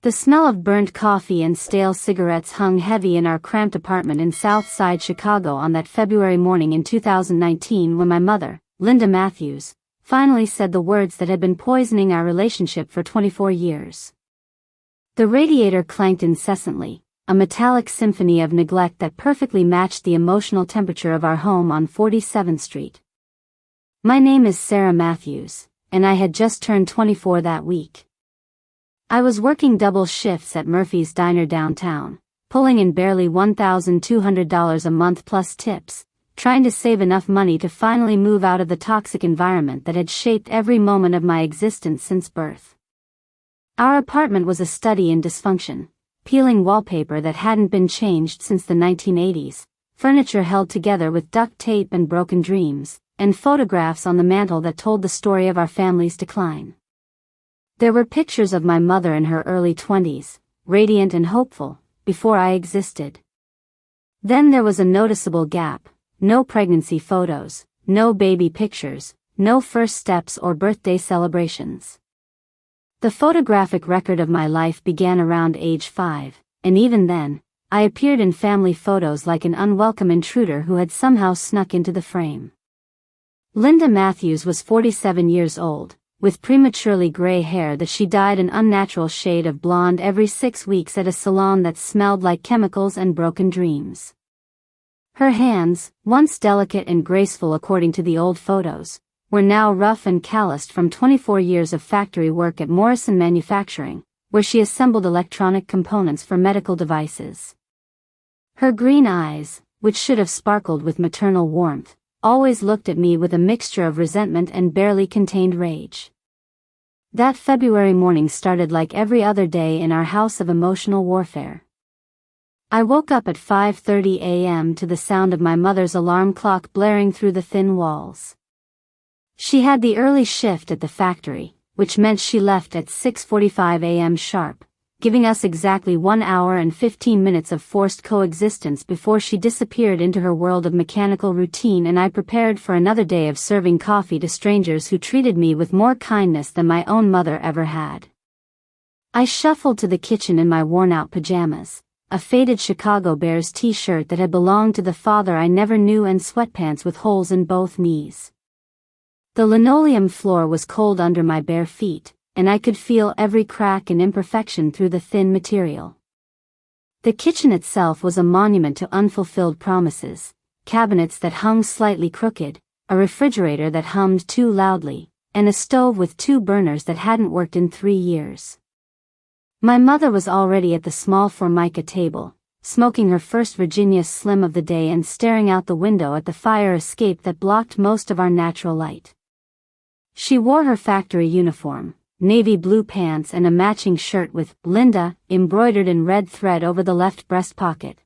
The smell of burnt coffee and stale cigarettes hung heavy in our cramped apartment in South Side Chicago on that February morning in 2019 when my mother, Linda Matthews, finally said the words that had been poisoning our relationship for 24 years. The radiator clanked incessantly, a metallic symphony of neglect that perfectly matched the emotional temperature of our home on 47th Street. My name is Sarah Matthews, and I had just turned 24 that week. I was working double shifts at Murphy's Diner downtown, pulling in barely $1,200 a month plus tips, trying to save enough money to finally move out of the toxic environment that had shaped every moment of my existence since birth. Our apartment was a study in dysfunction, peeling wallpaper that hadn't been changed since the 1980s, furniture held together with duct tape and broken dreams, and photographs on the mantel that told the story of our family's decline. There were pictures of my mother in her early 20s, radiant and hopeful, before I existed. Then there was a noticeable gap, no pregnancy photos, no baby pictures, no first steps or birthday celebrations. The photographic record of my life began around age 5, and even then, I appeared in family photos like an unwelcome intruder who had somehow snuck into the frame. Linda Matthews was 47 years old, with prematurely gray hair that she dyed an unnatural shade of blonde every 6 weeks at a salon that smelled like chemicals and broken dreams. Her hands, once delicate and graceful according to the old photos, were now rough and calloused from 24 years of factory work at Morrison Manufacturing, where she assembled electronic components for medical devices. Her green eyes, which should have sparkled with maternal warmth, always looked at me with a mixture of resentment and barely contained rage. That February morning started like every other day in our house of emotional warfare. I woke up at 5:30 a.m. to the sound of my mother's alarm clock blaring through the thin walls. She had the early shift at the factory, which meant she left at 6:45 a.m. sharp, giving us exactly 1 hour and 15 minutes of forced coexistence before she disappeared into her world of mechanical routine, and I prepared for another day of serving coffee to strangers who treated me with more kindness than my own mother ever had. I shuffled to the kitchen in my worn-out pajamas, a faded Chicago Bears t-shirt that had belonged to the father I never knew, and sweatpants with holes in both knees. The linoleum floor was cold under my bare feet, and I could feel every crack and imperfection through the thin material. The kitchen itself was a monument to unfulfilled promises, cabinets that hung slightly crooked, a refrigerator that hummed too loudly, and a stove with 2 burners that hadn't worked in 3 years. My mother was already at the small Formica table, smoking her first Virginia Slim of the day and staring out the window at the fire escape that blocked most of our natural light. She wore her factory uniform, navy blue pants and a matching shirt with "Linda" embroidered in red thread over the left breast pocket.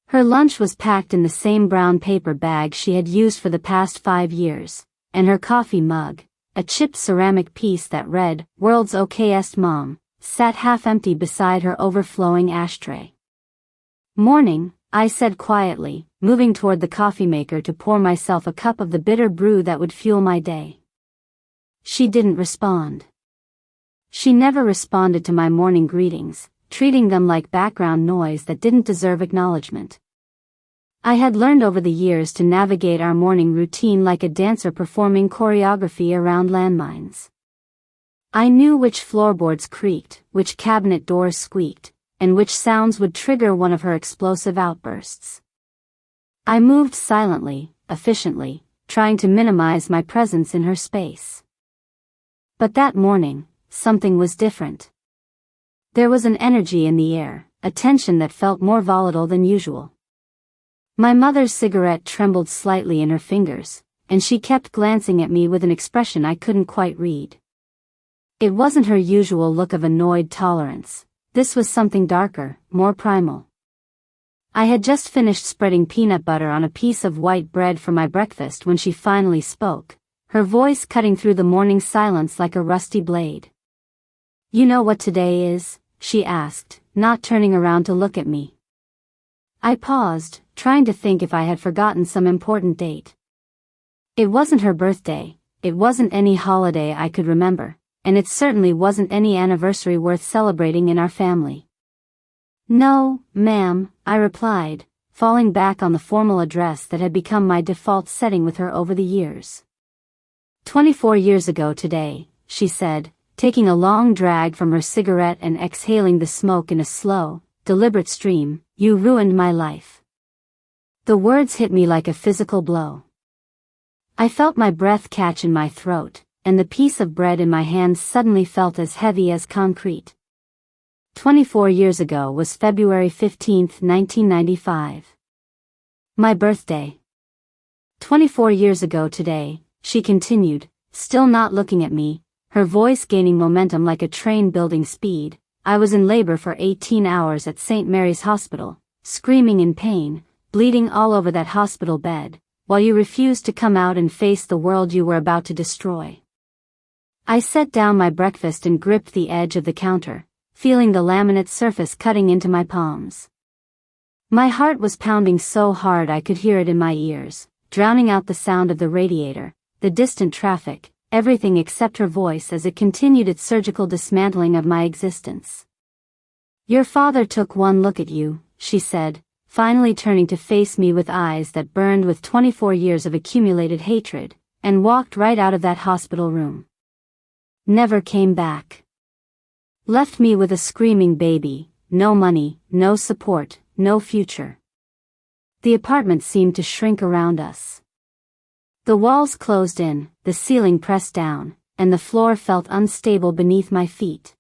Her lunch was packed in the same brown paper bag she had used for the past 5 years, and her coffee mug, a chipped ceramic piece that read, "World's okayest mom," sat half-empty beside her overflowing ashtray. "Morning," I said quietly, moving toward the coffee maker to pour myself a cup of the bitter brew that would fuel my day. She didn't respond. She never responded to my morning greetings, treating them like background noise that didn't deserve acknowledgement. I had learned over the years to navigate our morning routine like a dancer performing choreography around landmines. I knew which floorboards creaked, which cabinet doors squeaked, and which sounds would trigger one of her explosive outbursts. I moved silently, efficiently, trying to minimize my presence in her space. But that morning, something was different. There was an energy in the air, a tension that felt more volatile than usual. My mother's cigarette trembled slightly in her fingers, and she kept glancing at me with an expression I couldn't quite read. It wasn't her usual look of annoyed tolerance. This was something darker, more primal. I had just finished spreading peanut butter on a piece of white bread for my breakfast when she finally spoke, her voice cutting through the morning silence like a rusty blade. "You know what today is?" she asked, not turning around to look at me. I paused, trying to think if I had forgotten some important date. It wasn't her birthday, it wasn't any holiday I could remember, and it certainly wasn't any anniversary worth celebrating in our family. "No, ma'am," I replied, falling back on the formal address that had become my default setting with her over the years. 24 years ago today," she said, taking a long drag from her cigarette and exhaling the smoke in a slow, deliberate stream, "you ruined my life." The words hit me like a physical blow. I felt my breath catch in my throat, and the piece of bread in my hand suddenly felt as heavy as concrete. 24 years ago was February 15, 1995. My birthday. 24 years ago today, she continued, still not looking at me, her voice gaining momentum like a train building speed. "I was in labor for 18 hours at St. Mary's Hospital, screaming in pain, bleeding all over that hospital bed, while you refused to come out and face the world you were about to destroy." I set down my breakfast and gripped the edge of the counter, feeling the laminate surface cutting into my palms. My heart was pounding so hard I could hear it in my ears, drowning out the sound of the radiator, the distant traffic, everything except her voice as it continued its surgical dismantling of my existence. "Your father took one look at you," she said, finally turning to face me with eyes that burned with 24 years of accumulated hatred, and walked right out of that hospital room. Never came back. Left me with a screaming baby, no money, no support, no future. The apartment seemed to shrink around us. The walls closed in, the ceiling pressed down, and the floor felt unstable beneath my feet.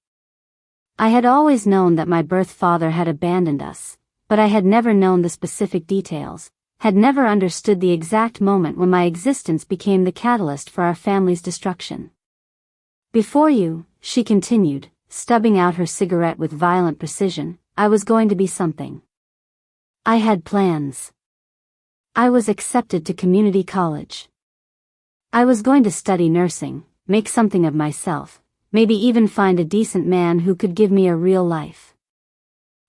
I had always known that my birth father had abandoned us, but I had never known the specific details, had never understood the exact moment when my existence became the catalyst for our family's destruction. "Before you," she continued, stubbing out her cigarette with violent precision, "I was going to be something. I had plans. I was accepted to community college. I was going to study nursing, make something of myself, maybe even find a decent man who could give me a real life."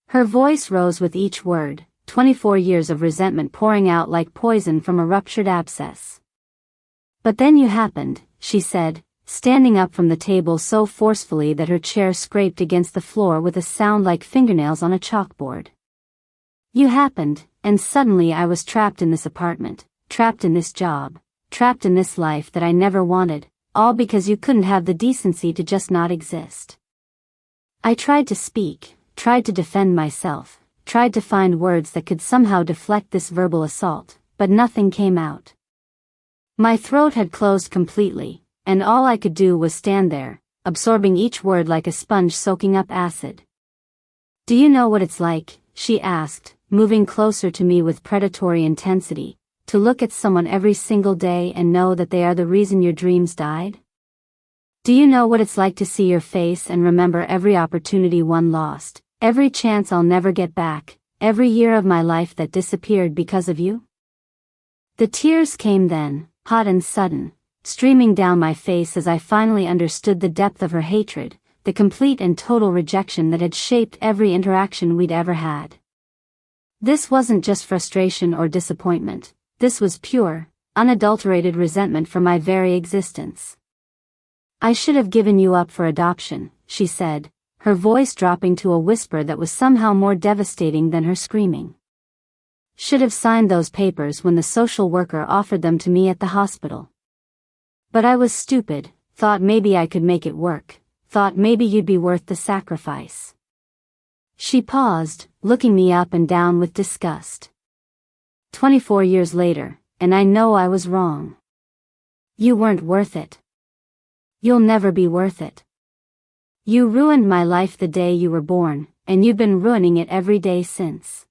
Her voice rose with each word, 24 years of resentment pouring out like poison from a ruptured abscess. "But then you happened," she said, standing up from the table so forcefully that her chair scraped against the floor with a sound like fingernails on a chalkboard. "You happened, and suddenly I was trapped in this apartment, trapped in this job, trapped in this life that I never wanted, all because you couldn't have the decency to just not exist." I tried to speak, tried to defend myself, tried to find words that could somehow deflect this verbal assault, but nothing came out. My throat had closed completely, and all I could do was stand there, absorbing each word like a sponge soaking up acid. "Do you know what it's like," she asked, moving closer to me with predatory intensity, "to look at someone every single day and know that they are the reason your dreams died? Do you know what it's like to see your face and remember every opportunity one lost, every chance I'll never get back, every year of my life that disappeared because of you?" The tears came then, hot and sudden, streaming down my face as I finally understood the depth of her hatred, the complete and total rejection that had shaped every interaction we'd ever had. This wasn't just frustration or disappointment, this was pure, unadulterated resentment for my very existence. "I should have given you up for adoption," she said, her voice dropping to a whisper that was somehow more devastating than her screaming. "Should have signed those papers when the social worker offered them to me at the hospital. But I was stupid, thought maybe I could make it work, thought maybe you'd be worth the sacrifice." She paused, looking me up and down with disgust. 24 years later, and I know I was wrong. You weren't worth it. You'll never be worth it. You ruined my life the day you were born, and you've been ruining it every day since.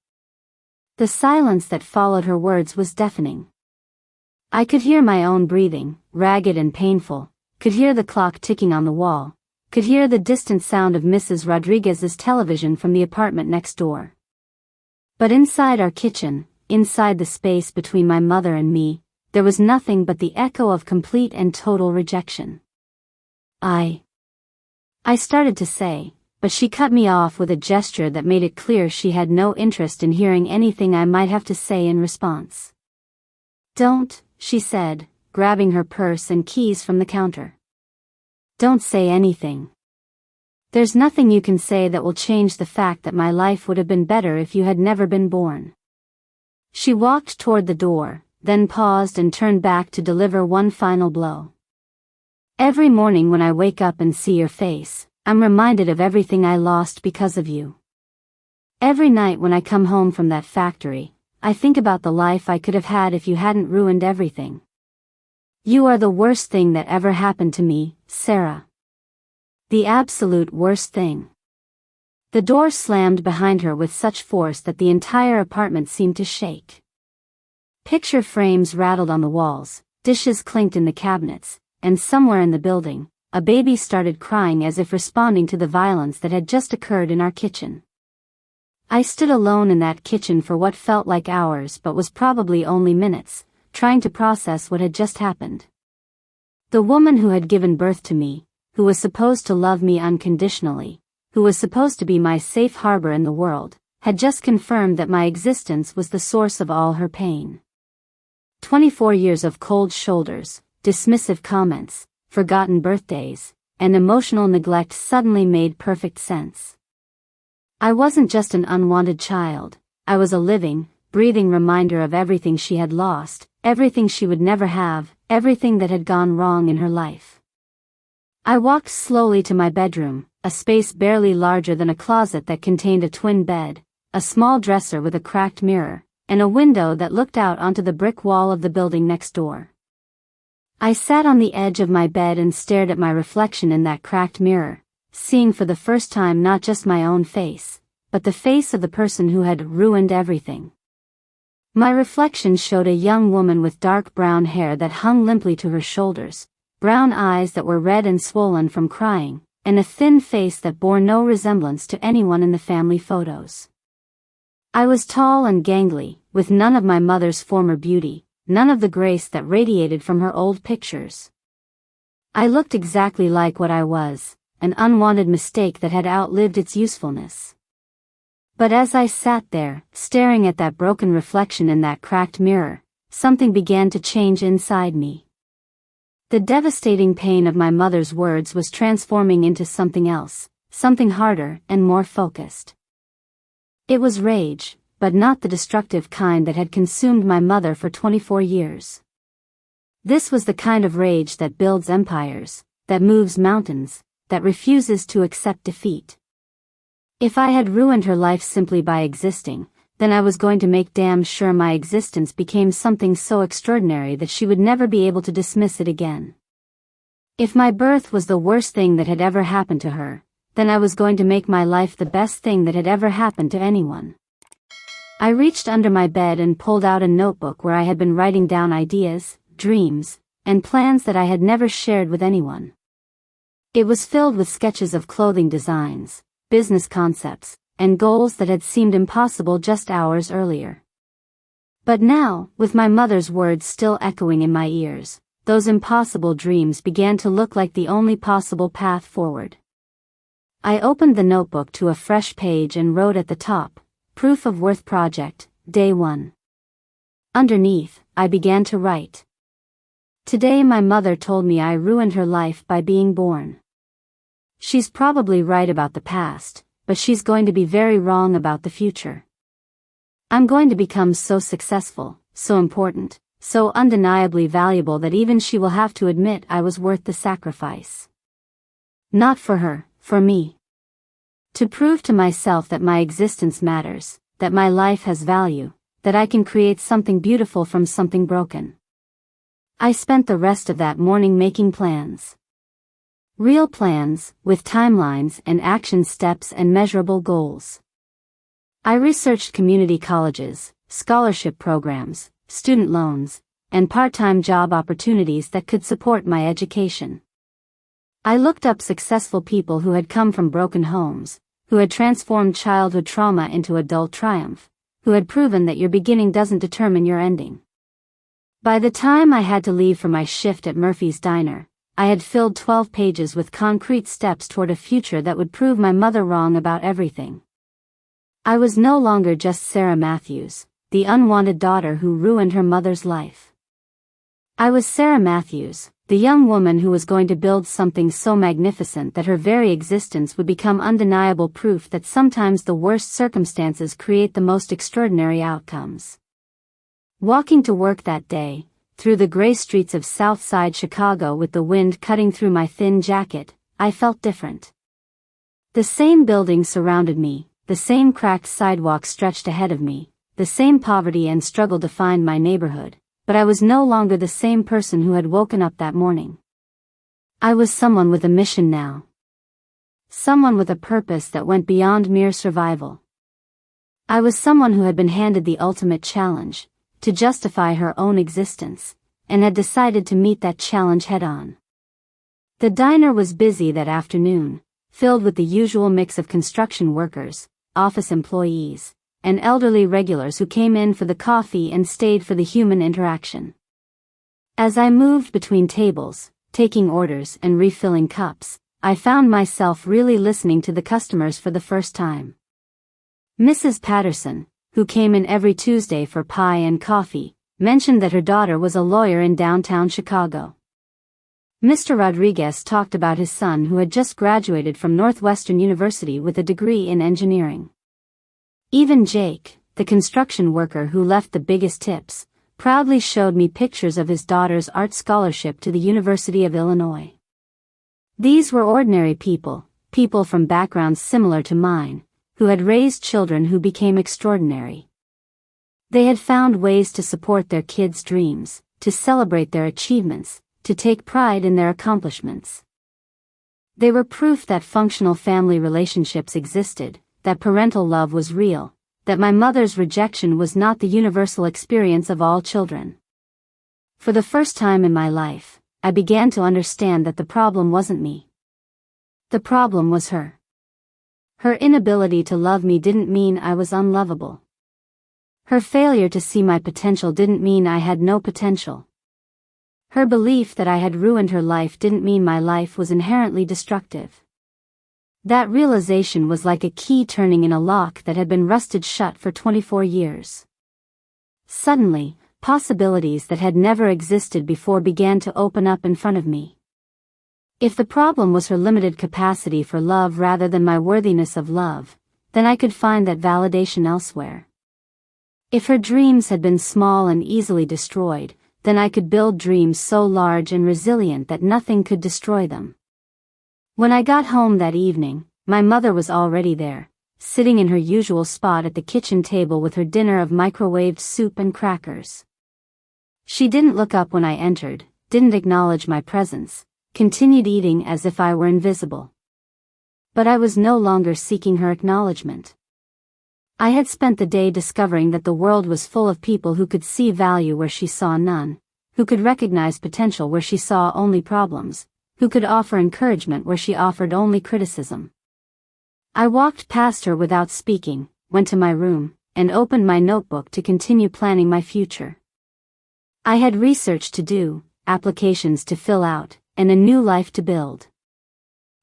The silence that followed her words was deafening. I could hear my own breathing, ragged and painful, could hear the clock ticking on the wall, could hear the distant sound of Mrs. Rodriguez's television from the apartment next door. But inside our kitchen, inside the space between my mother and me, there was nothing but the echo of complete and total rejection. I started to say, but she cut me off with a gesture that made it clear she had no interest in hearing anything I might have to say in response. "Don't," she said, grabbing her purse and keys from the counter. Don't say anything. There's nothing you can say that will change the fact that my life would have been better if you had never been born." She walked toward the door, then paused and turned back to deliver one final blow. "Every morning when I wake up and see your face, I'm reminded of everything I lost because of you. Every night when I come home from that factory, I think about the life I could have had if you hadn't ruined everything. You are the worst thing that ever happened to me, Sarah. The absolute worst thing." The door slammed behind her with such force that the entire apartment seemed to shake. Picture frames rattled on the walls, dishes clinked in the cabinets, and somewhere in the building, a baby started crying as if responding to the violence that had just occurred in our kitchen. I stood alone in that kitchen for what felt like hours but was probably only minutes, trying to process what had just happened. The woman who had given birth to me, who was supposed to love me unconditionally, who was supposed to be my safe harbor in the world, had just confirmed that my existence was the source of all her pain. 24 years of cold shoulders, dismissive comments, forgotten birthdays, and emotional neglect suddenly made perfect sense. I wasn't just an unwanted child, I was a living, breathing reminder of everything she had lost, everything she would never have, everything that had gone wrong in her life. I walked slowly to my bedroom, a space barely larger than a closet that contained a twin bed, a small dresser with a cracked mirror, and a window that looked out onto the brick wall of the building next door. I sat on the edge of my bed and stared at my reflection in that cracked mirror, seeing for the first time not just my own face, but the face of the person who had ruined everything. My reflection showed a young woman with dark brown hair that hung limply to her shoulders, brown eyes that were red and swollen from crying, and a thin face that bore no resemblance to anyone in the family photos. I was tall and gangly, with none of my mother's former beauty, none of the grace that radiated from her old pictures. I looked exactly like what I was, an unwanted mistake that had outlived its usefulness. But as I sat there, staring at that broken reflection in that cracked mirror, something began to change inside me. The devastating pain of my mother's words was transforming into something else, something harder and more focused. It was rage, but not the destructive kind that had consumed my mother for 24 years. This was the kind of rage that builds empires, that moves mountains, that refuses to accept defeat. If I had ruined her life simply by existing, then I was going to make damn sure my existence became something so extraordinary that she would never be able to dismiss it again. If my birth was the worst thing that had ever happened to her, then I was going to make my life the best thing that had ever happened to anyone. I reached under my bed and pulled out a notebook where I had been writing down ideas, dreams, and plans that I had never shared with anyone. It was filled with sketches of clothing designs, business concepts, and goals that had seemed impossible just hours earlier. But now, with my mother's words still echoing in my ears, those impossible dreams began to look like the only possible path forward. I opened the notebook to a fresh page and wrote at the top, "Proof of Worth Project, Day 1. Underneath, I began to write. Today my mother told me I ruined her life by being born. She's probably right about the past, but she's going to be very wrong about the future. I'm going to become so successful, so important, so undeniably valuable that even she will have to admit I was worth the sacrifice. Not for her, for me. To prove to myself that my existence matters, that my life has value, that I can create something beautiful from something broken." I spent the rest of that morning making plans. Real plans, with timelines and action steps and measurable goals. I researched community colleges, scholarship programs, student loans, and part-time job opportunities that could support my education. I looked up successful people who had come from broken homes, who had transformed childhood trauma into adult triumph, who had proven that your beginning doesn't determine your ending. By the time I had to leave for my shift at Murphy's Diner, I had filled 12 pages with concrete steps toward a future that would prove my mother wrong about everything. I was no longer just Sarah Matthews, the unwanted daughter who ruined her mother's life. I was Sarah Matthews, the young woman who was going to build something so magnificent that her very existence would become undeniable proof that sometimes the worst circumstances create the most extraordinary outcomes. Walking to work that day, through the gray streets of South Side Chicago with the wind cutting through my thin jacket, I felt different. The same buildings surrounded me, the same cracked sidewalk stretched ahead of me, the same poverty and struggle defined my neighborhood, but I was no longer the same person who had woken up that morning. I was someone with a mission now. Someone with a purpose that went beyond mere survival. I was someone who had been handed the ultimate challenge, to justify her own existence, and had decided to meet that challenge head-on. The diner was busy that afternoon, filled with the usual mix of construction workers, office employees, and elderly regulars who came in for the coffee and stayed for the human interaction. As I moved between tables, taking orders and refilling cups, I found myself really listening to the customers for the first time. Mrs. Patterson, who came in every Tuesday for pie and coffee, mentioned that her daughter was a lawyer in downtown Chicago. Mr. Rodriguez talked about his son who had just graduated from Northwestern University with a degree in engineering. Even Jake, the construction worker who left the biggest tips, proudly showed me pictures of his daughter's art scholarship to the University of Illinois. These were ordinary people, people from backgrounds similar to mine, who had raised children who became extraordinary. They had found ways to support their kids' dreams, to celebrate their achievements, to take pride in their accomplishments. They were proof that functional family relationships existed, that parental love was real, that my mother's rejection was not the universal experience of all children. For the first time in my life, I began to understand that the problem wasn't me. The problem was her. Her inability to love me didn't mean I was unlovable. Her failure to see my potential didn't mean I had no potential. Her belief that I had ruined her life didn't mean my life was inherently destructive. That realization was like a key turning in a lock that had been rusted shut for 24 years. Suddenly, possibilities that had never existed before began to open up in front of me. If the problem was her limited capacity for love rather than my worthiness of love, then I could find that validation elsewhere. If her dreams had been small and easily destroyed, then I could build dreams so large and resilient that nothing could destroy them. When I got home that evening, my mother was already there, sitting in her usual spot at the kitchen table with her dinner of microwaved soup and crackers. She didn't look up when I entered, didn't acknowledge my presence, continued eating as if I were invisible. But I was no longer seeking her acknowledgement. I had spent the day discovering that the world was full of people who could see value where she saw none, who could recognize potential where she saw only problems, who could offer encouragement where she offered only criticism. I walked past her without speaking, went to my room, and opened my notebook to continue planning my future. I had research to do, applications to fill out, and a new life to build.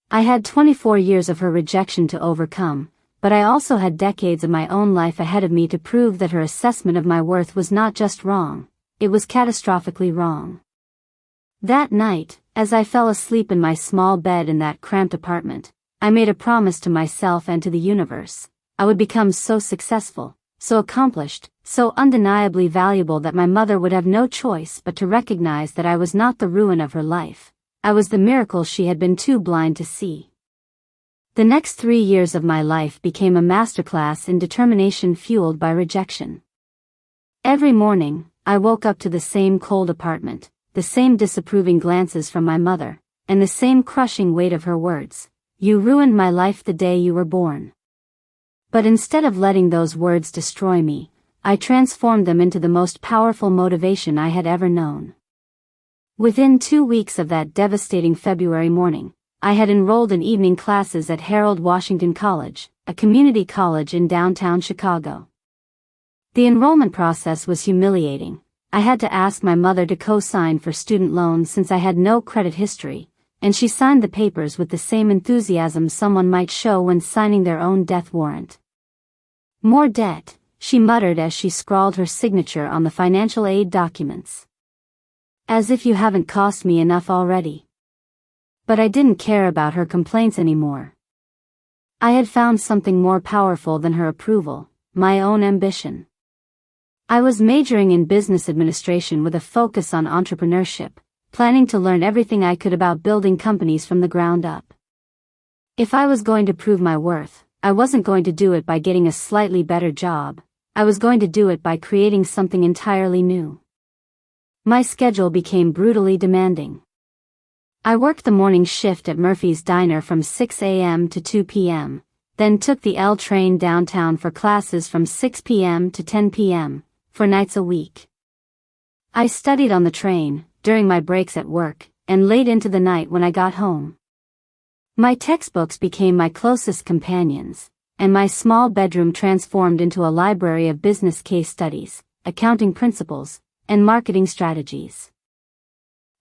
I had 24 years of her rejection to overcome, but I also had decades of my own life ahead of me to prove that her assessment of my worth was not just wrong, it was catastrophically wrong. That night, as I fell asleep in my small bed in that cramped apartment, I made a promise to myself and to the universe. I would become so successful, so accomplished, so undeniably valuable that my mother would have no choice but to recognize that I was not the ruin of her life. I was the miracle she had been too blind to see. The next 3 years of my life became a masterclass in determination fueled by rejection. Every morning, I woke up to the same cold apartment, the same disapproving glances from my mother, and the same crushing weight of her words. "You ruined my life the day you were born." But instead of letting those words destroy me, I transformed them into the most powerful motivation I had ever known. Within 2 weeks of that devastating February morning, I had enrolled in evening classes at Harold Washington College, a community college in downtown Chicago. The enrollment process was humiliating. I had to ask my mother to co-sign for student loans since I had no credit history, and she signed the papers with the same enthusiasm someone might show when signing their own death warrant. "More debt," she muttered as she scrawled her signature on the financial aid documents. As if you haven't cost me enough already. But I didn't care about her complaints anymore. I had found something more powerful than her approval, my own ambition. I was majoring in business administration with a focus on entrepreneurship, planning to learn everything I could about building companies from the ground up. If I was going to prove my worth, I wasn't going to do it by getting a slightly better job. I was going to do it by creating something entirely new. My schedule became brutally demanding. I worked the morning shift at Murphy's Diner from 6 a.m. to 2 p.m., then took the L train downtown for classes from 6 p.m. to 10 p.m., 4 nights a week. I studied on the train, during my breaks at work, and late into the night when I got home. My textbooks became my closest companions, and my small bedroom transformed into a library of business case studies, accounting principles, and marketing strategies.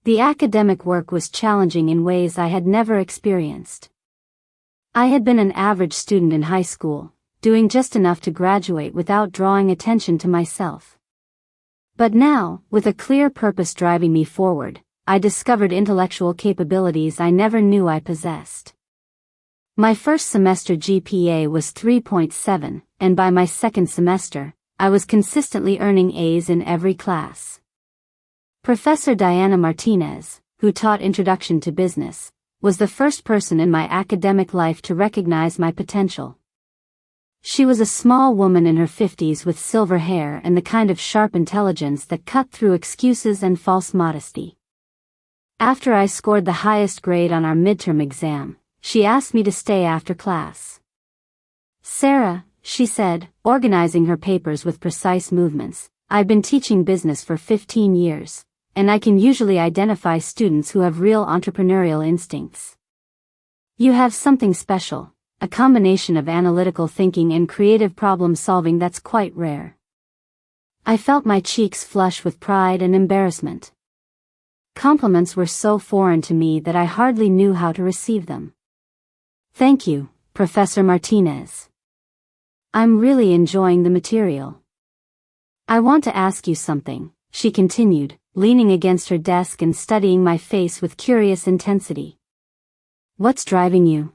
The academic work was challenging in ways I had never experienced. I had been an average student in high school, doing just enough to graduate without drawing attention to myself. But now, with a clear purpose driving me forward, I discovered intellectual capabilities I never knew I possessed. My first semester GPA was 3.7, and by my second semester, I was consistently earning A's in every class. Professor Diana Martinez, who taught Introduction to Business, was the first person in my academic life to recognize my potential. She was a small woman in her 50s with silver hair and the kind of sharp intelligence that cut through excuses and false modesty. After I scored the highest grade on our midterm exam, she asked me to stay after class. "Sarah," she said, organizing her papers with precise movements, "I've been teaching business for 15 years, and I can usually identify students who have real entrepreneurial instincts. You have something special. A combination of analytical thinking and creative problem solving that's quite rare." I felt my cheeks flush with pride and embarrassment. Compliments were so foreign to me that I hardly knew how to receive them. "Thank you, Professor Martinez. I'm really enjoying the material. I want to ask you something," she continued, leaning against her desk and studying my face with curious intensity. "What's driving you?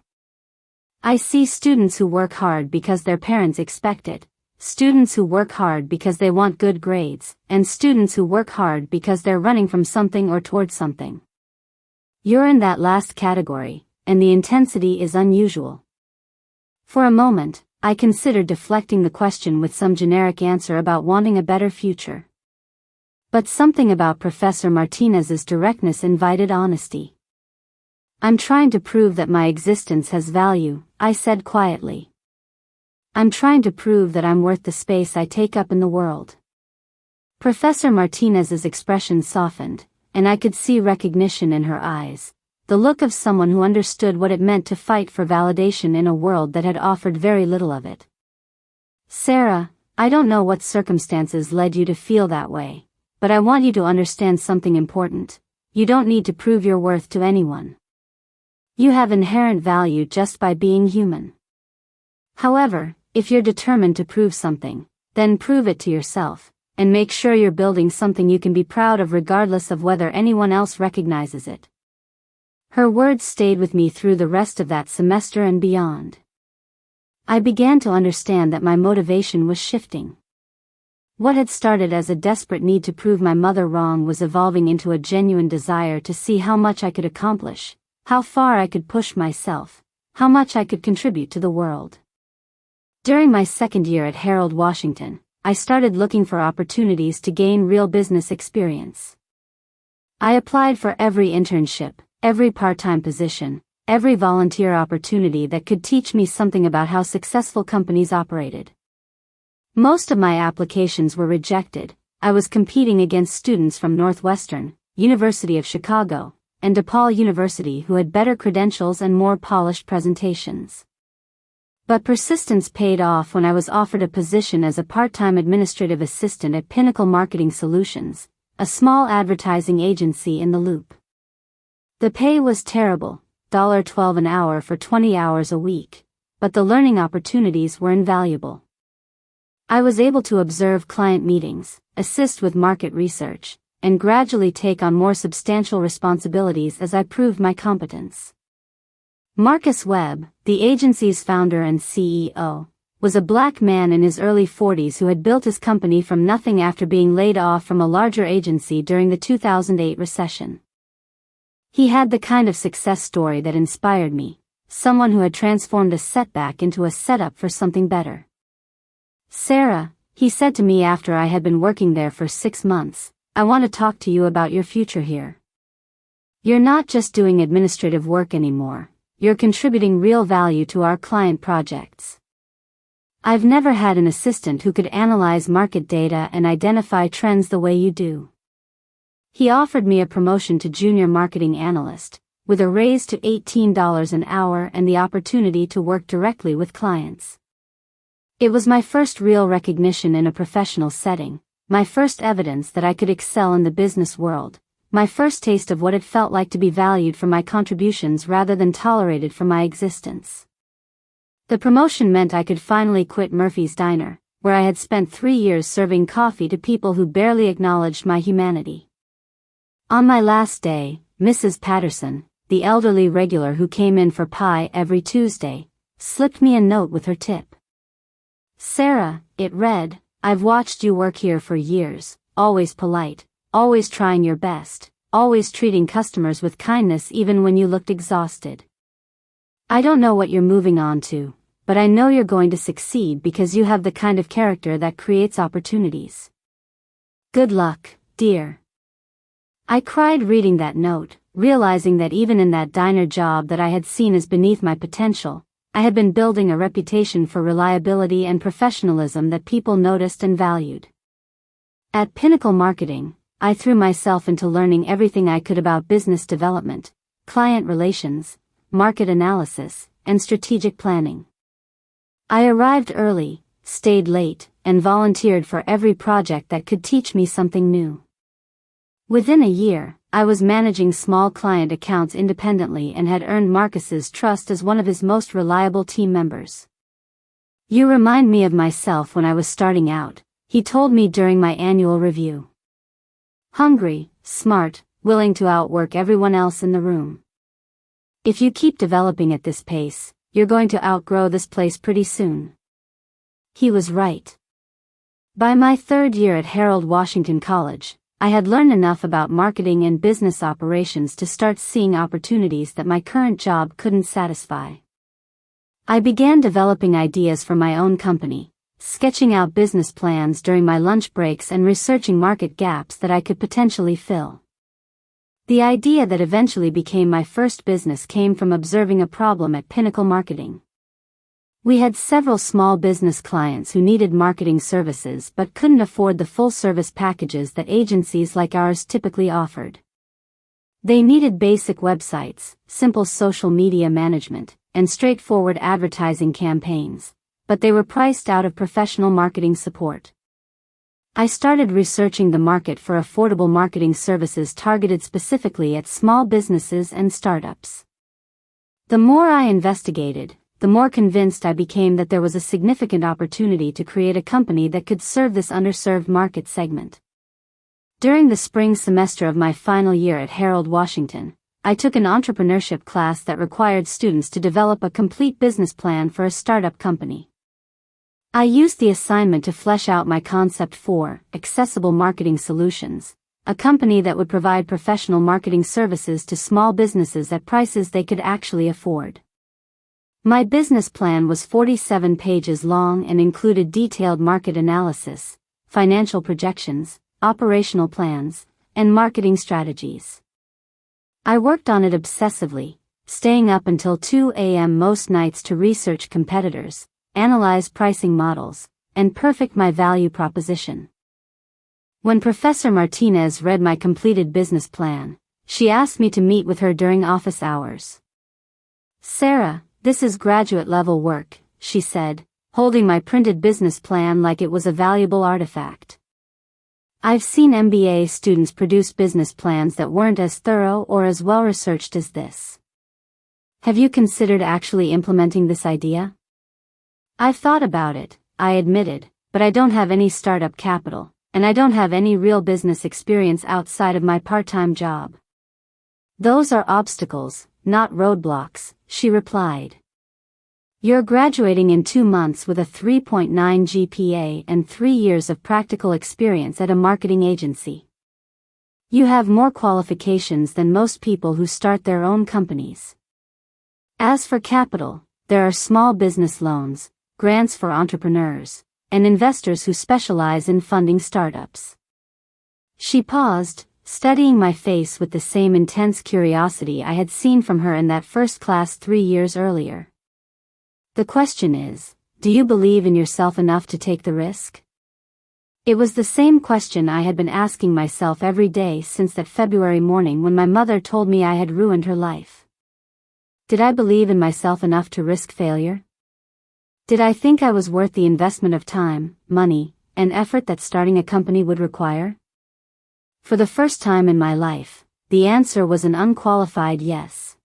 I see students who work hard because their parents expect it, students who work hard because they want good grades, and students who work hard because they're running from something or towards something. You're in that last category, and the intensity is unusual." For a moment, I considered deflecting the question with some generic answer about wanting a better future. But something about Professor Martinez's directness invited honesty. "I'm trying to prove that my existence has value," I said quietly. "I'm trying to prove that I'm worth the space I take up in the world." Professor Martinez's expression softened, and I could see recognition in her eyes, the look of someone who understood what it meant to fight for validation in a world that had offered very little of it. "Sarah, I don't know what circumstances led you to feel that way, but I want you to understand something important. You don't need to prove your worth to anyone. You have inherent value just by being human. However, if you're determined to prove something, then prove it to yourself, and make sure you're building something you can be proud of regardless of whether anyone else recognizes it." Her words stayed with me through the rest of that semester and beyond. I began to understand that my motivation was shifting. What had started as a desperate need to prove my mother wrong was evolving into a genuine desire to see how much I could accomplish, how far I could push myself, how much I could contribute to the world. During my second year at Harold Washington, I started looking for opportunities to gain real business experience. I applied for every internship, every part-time position, every volunteer opportunity that could teach me something about how successful companies operated. Most of my applications were rejected. I was competing against students from Northwestern, University of Chicago, and DePaul University who had better credentials and more polished presentations. But persistence paid off when I was offered a position as a part-time administrative assistant at Pinnacle Marketing Solutions, a small advertising agency in the Loop. The pay was terrible, $12 an hour for 20 hours a week, but the learning opportunities were invaluable. I was able to observe client meetings, assist with market research, and gradually take on more substantial responsibilities as I proved my competence. Marcus Webb, the agency's founder and CEO, was a black man in his early 40s who had built his company from nothing after being laid off from a larger agency during the 2008 recession. He had the kind of success story that inspired me, someone who had transformed a setback into a setup for something better. "Sarah," he said to me after I had been working there for 6 months, "I want to talk to you about your future here. You're not just doing administrative work anymore, you're contributing real value to our client projects. I've never had an assistant who could analyze market data and identify trends the way you do." He offered me a promotion to junior marketing analyst, with a raise to $18 an hour and the opportunity to work directly with clients. It was my first real recognition in a professional setting, my first evidence that I could excel in the business world, my first taste of what it felt like to be valued for my contributions rather than tolerated for my existence. The promotion meant I could finally quit Murphy's Diner, where I had spent 3 years serving coffee to people who barely acknowledged my humanity. On my last day, Mrs. Patterson, the elderly regular who came in for pie every Tuesday, slipped me a note with her tip. "Sarah," it read, "I've watched you work here for years, always polite, always trying your best, always treating customers with kindness even when you looked exhausted. I don't know what you're moving on to, but I know you're going to succeed because you have the kind of character that creates opportunities. Good luck, dear." I cried reading that note, realizing that even in that diner job that I had seen as beneath my potential, I had been building a reputation for reliability and professionalism that people noticed and valued. At Pinnacle Marketing, I threw myself into learning everything I could about business development, client relations, market analysis, and strategic planning. I arrived early, stayed late, and volunteered for every project that could teach me something new. Within a year, I was managing small client accounts independently and had earned Marcus's trust as one of his most reliable team members. "You remind me of myself when I was starting out," he told me during my annual review. "Hungry, smart, willing to outwork everyone else in the room. If you keep developing at this pace, you're going to outgrow this place pretty soon." He was right. By my 3rd year at Harold Washington College, I had learned enough about marketing and business operations to start seeing opportunities that my current job couldn't satisfy. I began developing ideas for my own company, sketching out business plans during my lunch breaks and researching market gaps that I could potentially fill. The idea that eventually became my first business came from observing a problem at Pinnacle Marketing. We had several small business clients who needed marketing services but couldn't afford the full-service packages that agencies like ours typically offered. They needed basic websites, simple social media management, and straightforward advertising campaigns, but they were priced out of professional marketing support. I started researching the market for affordable marketing services targeted specifically at small businesses and startups. The more I investigated, the more convinced I became that there was a significant opportunity to create a company that could serve this underserved market segment. During the spring semester of my final year at Harold Washington, I took an entrepreneurship class that required students to develop a complete business plan for a startup company. I used the assignment to flesh out my concept for Accessible Marketing Solutions, a company that would provide professional marketing services to small businesses at prices they could actually afford. My business plan was 47 pages long and included detailed market analysis, financial projections, operational plans, and marketing strategies. I worked on it obsessively, staying up until 2 a.m. most nights to research competitors, analyze pricing models, and perfect my value proposition. When Professor Martinez read my completed business plan, she asked me to meet with her during office hours. "Sarah, this is graduate-level work," she said, holding my printed business plan like it was a valuable artifact. "I've seen MBA students produce business plans that weren't as thorough or as well-researched as this. Have you considered actually implementing this idea?" "I've thought about it," I admitted, "but I don't have any startup capital. and I don't have any real business experience outside of my part-time job. Those are obstacles, not roadblocks, she replied. You're graduating in 2 months with a 3.9 GPA and 3 years of practical experience at a marketing agency. You have more qualifications than most people who start their own companies. As for capital, there are small business loans, grants for entrepreneurs, and investors who specialize in funding startups. She paused, studying my face with the same intense curiosity I had seen from her in that first class 3 years earlier. The question is, do you believe in yourself enough to take the risk? It was the same question I had been asking myself every day since that February morning when my mother told me I had ruined her life. Did I believe in myself enough to risk failure? Did I think I was worth the investment of time, money, and effort that starting a company would require? For the first time in my life, the answer was an unqualified yes.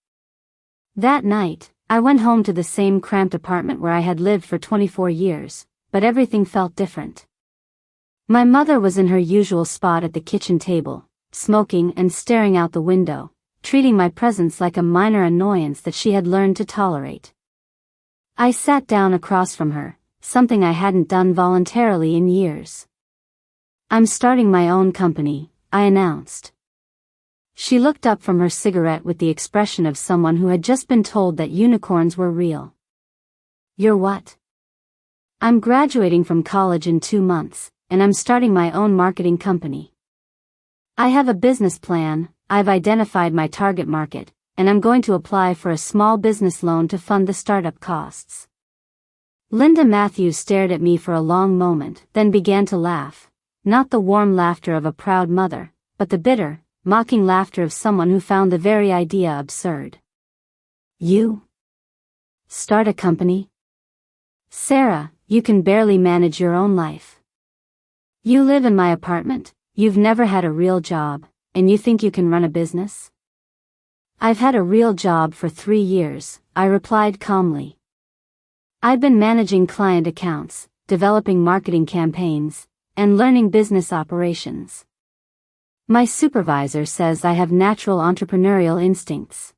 That night, I went home to the same cramped apartment where I had lived for 24 years, but everything felt different. My mother was in her usual spot at the kitchen table, smoking and staring out the window, treating my presence like a minor annoyance that she had learned to tolerate. I sat down across from her, something I hadn't done voluntarily in years. I'm starting my own company, I announced. She looked up from her cigarette with the expression of someone who had just been told that unicorns were real. You're what? I'm graduating from college in 2 months, and I'm starting my own marketing company. I have a business plan, I've identified my target market, and I'm going to apply for a small business loan to fund the startup costs. Linda Matthews stared at me for a long moment, then began to laugh, not the warm laughter of a proud mother, but the bitter, mocking laughter of someone who found the very idea absurd. You? Start a company? Sarah, you can barely manage your own life. You live in my apartment, you've never had a real job, and you think you can run a business? I've had a real job for 3 years, I replied calmly. I've been managing client accounts, developing marketing campaigns, and learning business operations. My supervisor says I have natural entrepreneurial instincts.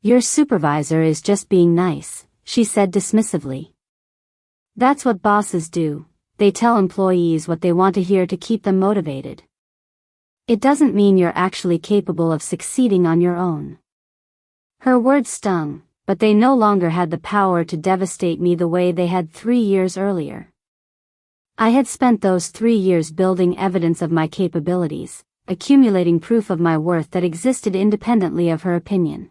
Your supervisor is just being nice, she said dismissively. That's what bosses do, they tell employees what they want to hear to keep them motivated. It doesn't mean you're actually capable of succeeding on your own. Her words stung, but they no longer had the power to devastate me the way they had 3 years earlier. I had spent those 3 years building evidence of my capabilities, accumulating proof of my worth that existed independently of her opinion.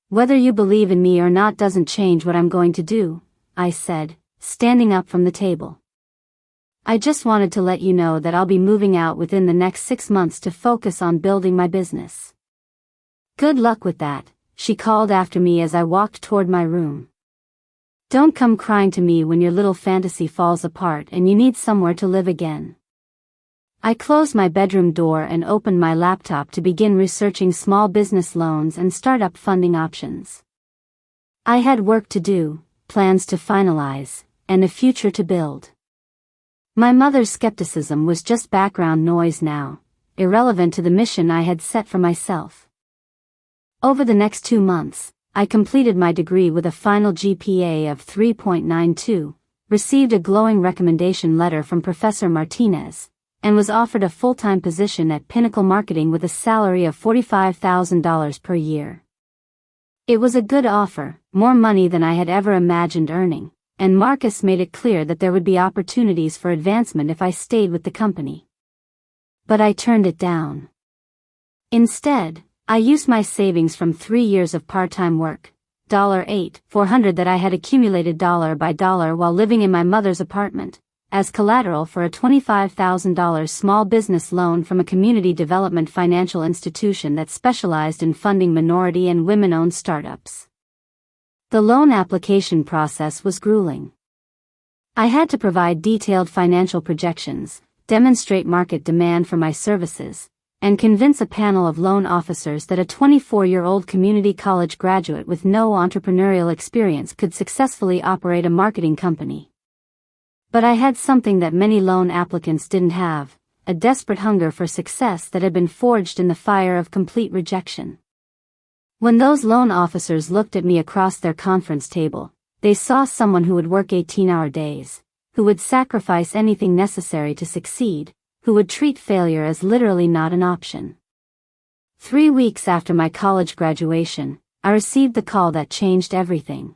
Whether you believe in me or not doesn't change what I'm going to do, I said, standing up from the table. I just wanted to let you know that I'll be moving out within the next 6 months to focus on building my business. Good luck with that, she called after me as I walked toward my room. Don't come crying to me when your little fantasy falls apart and you need somewhere to live again. I closed my bedroom door and opened my laptop to begin researching small business loans and startup funding options. I had work to do, plans to finalize, and a future to build. My mother's skepticism was just background noise now, irrelevant to the mission I had set for myself. Over the next 2 months, I completed my degree with a final GPA of 3.92, received a glowing recommendation letter from Professor Martinez, and was offered a full-time position at Pinnacle Marketing with a salary of $45,000 per year. It was a good offer, more money than I had ever imagined earning, and Marcus made it clear that there would be opportunities for advancement if I stayed with the company. But I turned it down. Instead, I used my savings from 3 years of part-time work, $8,400 that I had accumulated dollar by dollar while living in my mother's apartment, as collateral for a $25,000 small business loan from a community development financial institution that specialized in funding minority and women-owned startups. The loan application process was grueling. I had to provide detailed financial projections, demonstrate market demand for my services, and convince a panel of loan officers that a 24-year-old community college graduate with no entrepreneurial experience could successfully operate a marketing company. But I had something that many loan applicants didn't have, a desperate hunger for success that had been forged in the fire of complete rejection. When those loan officers looked at me across their conference table, they saw someone who would work 18-hour days, who would sacrifice anything necessary to succeed, who would treat failure as literally not an option. 3 weeks after my college graduation, I received the call that changed everything.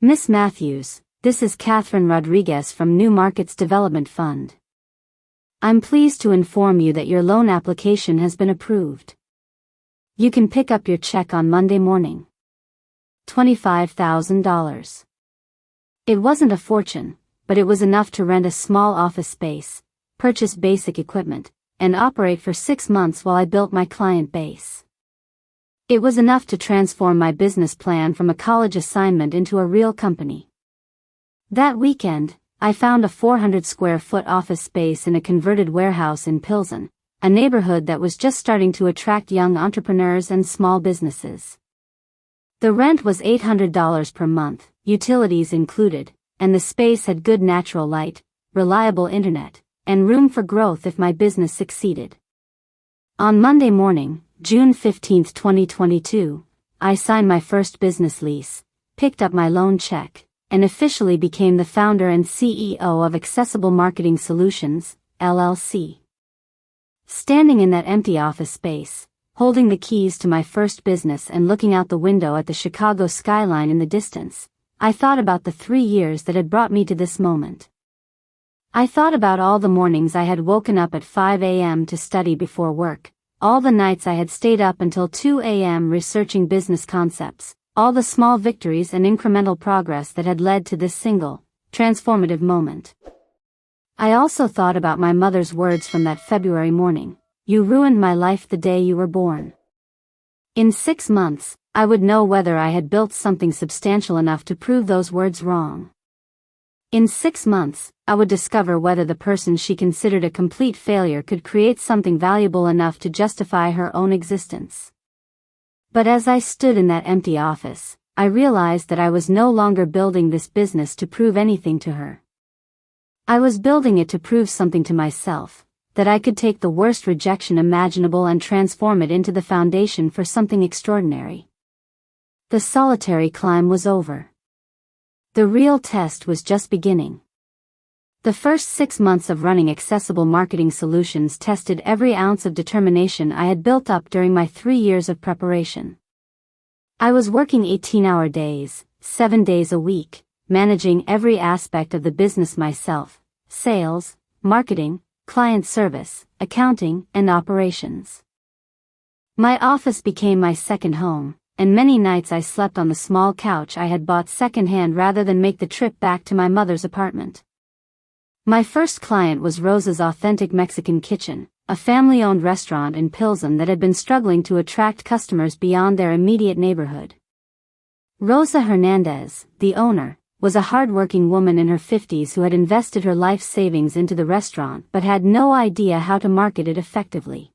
"Miss Matthews, this is Catherine Rodriguez from New Markets Development Fund. I'm pleased to inform you that your loan application has been approved. You can pick up your check on Monday morning. $25,000. It wasn't a fortune, but it was enough to rent a small office space, purchase basic equipment, and operate for 6 months while I built my client base. It was enough to transform my business plan from a college assignment into a real company. That weekend, I found a 400-square-foot office space in a converted warehouse in Pilsen, a neighborhood that was just starting to attract young entrepreneurs and small businesses. The rent was $800 per month, utilities included, and the space had good natural light, reliable internet, and room for growth if my business succeeded. On Monday morning, June 15, 2022, I signed my first business lease, picked up my loan check, and officially became the founder and CEO of Accessible Marketing Solutions, LLC. Standing in that empty office space, holding the keys to my first business and looking out the window at the Chicago skyline in the distance, I thought about the 3 years that had brought me to this moment. I thought about all the mornings I had woken up at 5 a.m. to study before work, all the nights I had stayed up until 2 a.m. researching business concepts, all the small victories and incremental progress that had led to this single, transformative moment. I also thought about my mother's words from that February morning: "You ruined my life the day you were born." In 6 months, I would know whether I had built something substantial enough to prove those words wrong. In 6 months, I would discover whether the person she considered a complete failure could create something valuable enough to justify her own existence. But as I stood in that empty office, I realized that I was no longer building this business to prove anything to her. I was building it to prove something to myself, that I could take the worst rejection imaginable and transform it into the foundation for something extraordinary. The solitary climb was over. The real test was just beginning. The first 6 months of running Accessible Marketing Solutions tested every ounce of determination I had built up during my 3 years of preparation. I was working 18-hour days, 7 days a week, managing every aspect of the business myself: sales, marketing, client service, accounting, and operations. My office became my second home, and many nights I slept on the small couch I had bought secondhand rather than make the trip back to my mother's apartment. My first client was Rosa's Authentic Mexican Kitchen, a family-owned restaurant in Pilsen that had been struggling to attract customers beyond their immediate neighborhood. Rosa Hernandez, the owner, was a hard-working woman in her 50s who had invested her life savings into the restaurant but had no idea how to market it effectively.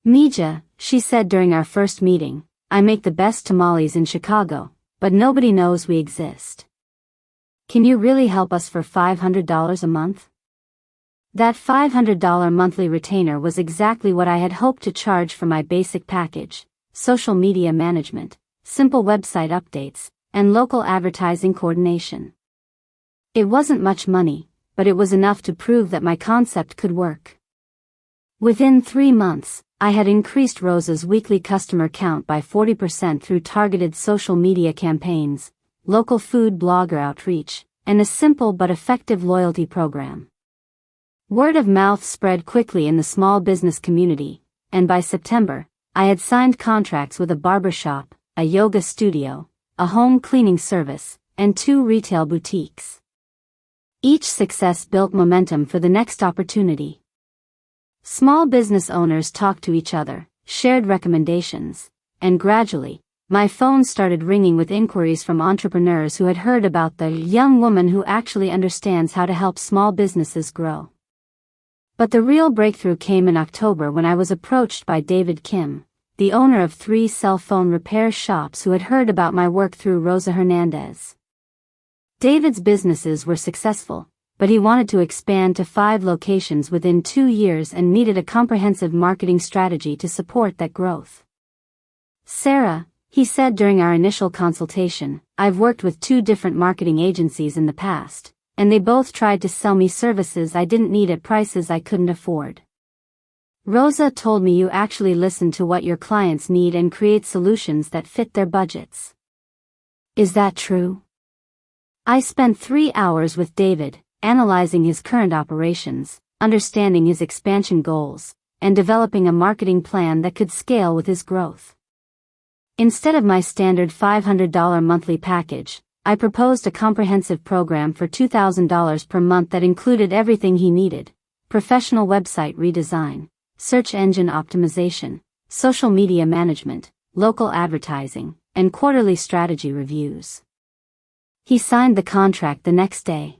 "Mija," she said during our first meeting, "I make the best tamales in Chicago, but nobody knows we exist. Can you really help us for $500 a month?" That $500 monthly retainer was exactly what I had hoped to charge for my basic package: social media management, simple website updates, and local advertising coordination. It wasn't much money, but it was enough to prove that my concept could work. Within 3 months, I had increased Rosa's weekly customer count by 40% through targeted social media campaigns, local food blogger outreach, and a simple but effective loyalty program. Word of mouth spread quickly in the small business community, and by September, I had signed contracts with a barbershop, a yoga studio, a home cleaning service, and 2 retail boutiques. Each success built momentum for the next opportunity. Small business owners talked to each other, shared recommendations, and gradually, my phone started ringing with inquiries from entrepreneurs who had heard about the young woman who actually understands how to help small businesses grow. But the real breakthrough came in October when I was approached by David Kim, the owner of 3 cell phone repair shops who had heard about my work through Rosa Hernandez. David's businesses were successful, but he wanted to expand to 5 locations within 2 years and needed a comprehensive marketing strategy to support that growth. "Sarah," he said during our initial consultation, "I've worked with 2 different marketing agencies in the past, and they both tried to sell me services I didn't need at prices I couldn't afford. Rosa told me you actually listen to what your clients need and create solutions that fit their budgets. Is that true?" I spent 3 hours with David, analyzing his current operations, understanding his expansion goals, and developing a marketing plan that could scale with his growth. Instead of my standard $500 monthly package, I proposed a comprehensive program for $2,000 per month that included everything he needed: professional website redesign, search engine optimization, social media management, local advertising, and quarterly strategy reviews. He signed the contract the next day.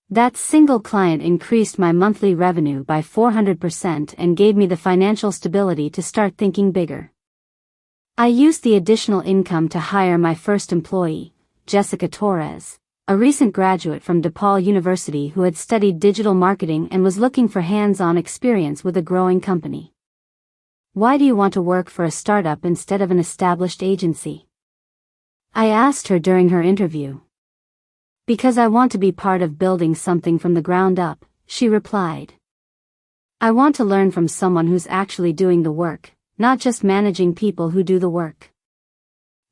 That single client increased my monthly revenue by 400% and gave me the financial stability to start thinking bigger. I used the additional income to hire my first employee, Jessica Torres, a recent graduate from DePaul University who had studied digital marketing and was looking for hands-on experience with a growing company. "Why do you want to work for a startup instead of an established agency?" I asked her during her interview. "Because I want to be part of building something from the ground up," she replied. "I want to learn from someone who's actually doing the work, not just managing people who do the work.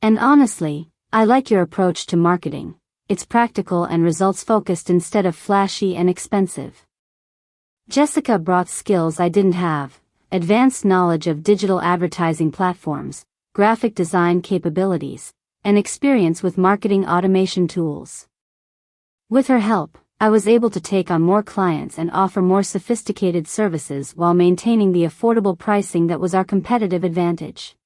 And honestly, I like your approach to marketing. It's practical and results-focused instead of flashy and expensive." Jessica brought skills I didn't have: advanced knowledge of digital advertising platforms, graphic design capabilities, and experience with marketing automation tools. With her help, I was able to take on more clients and offer more sophisticated services while maintaining the affordable pricing that was our competitive advantage.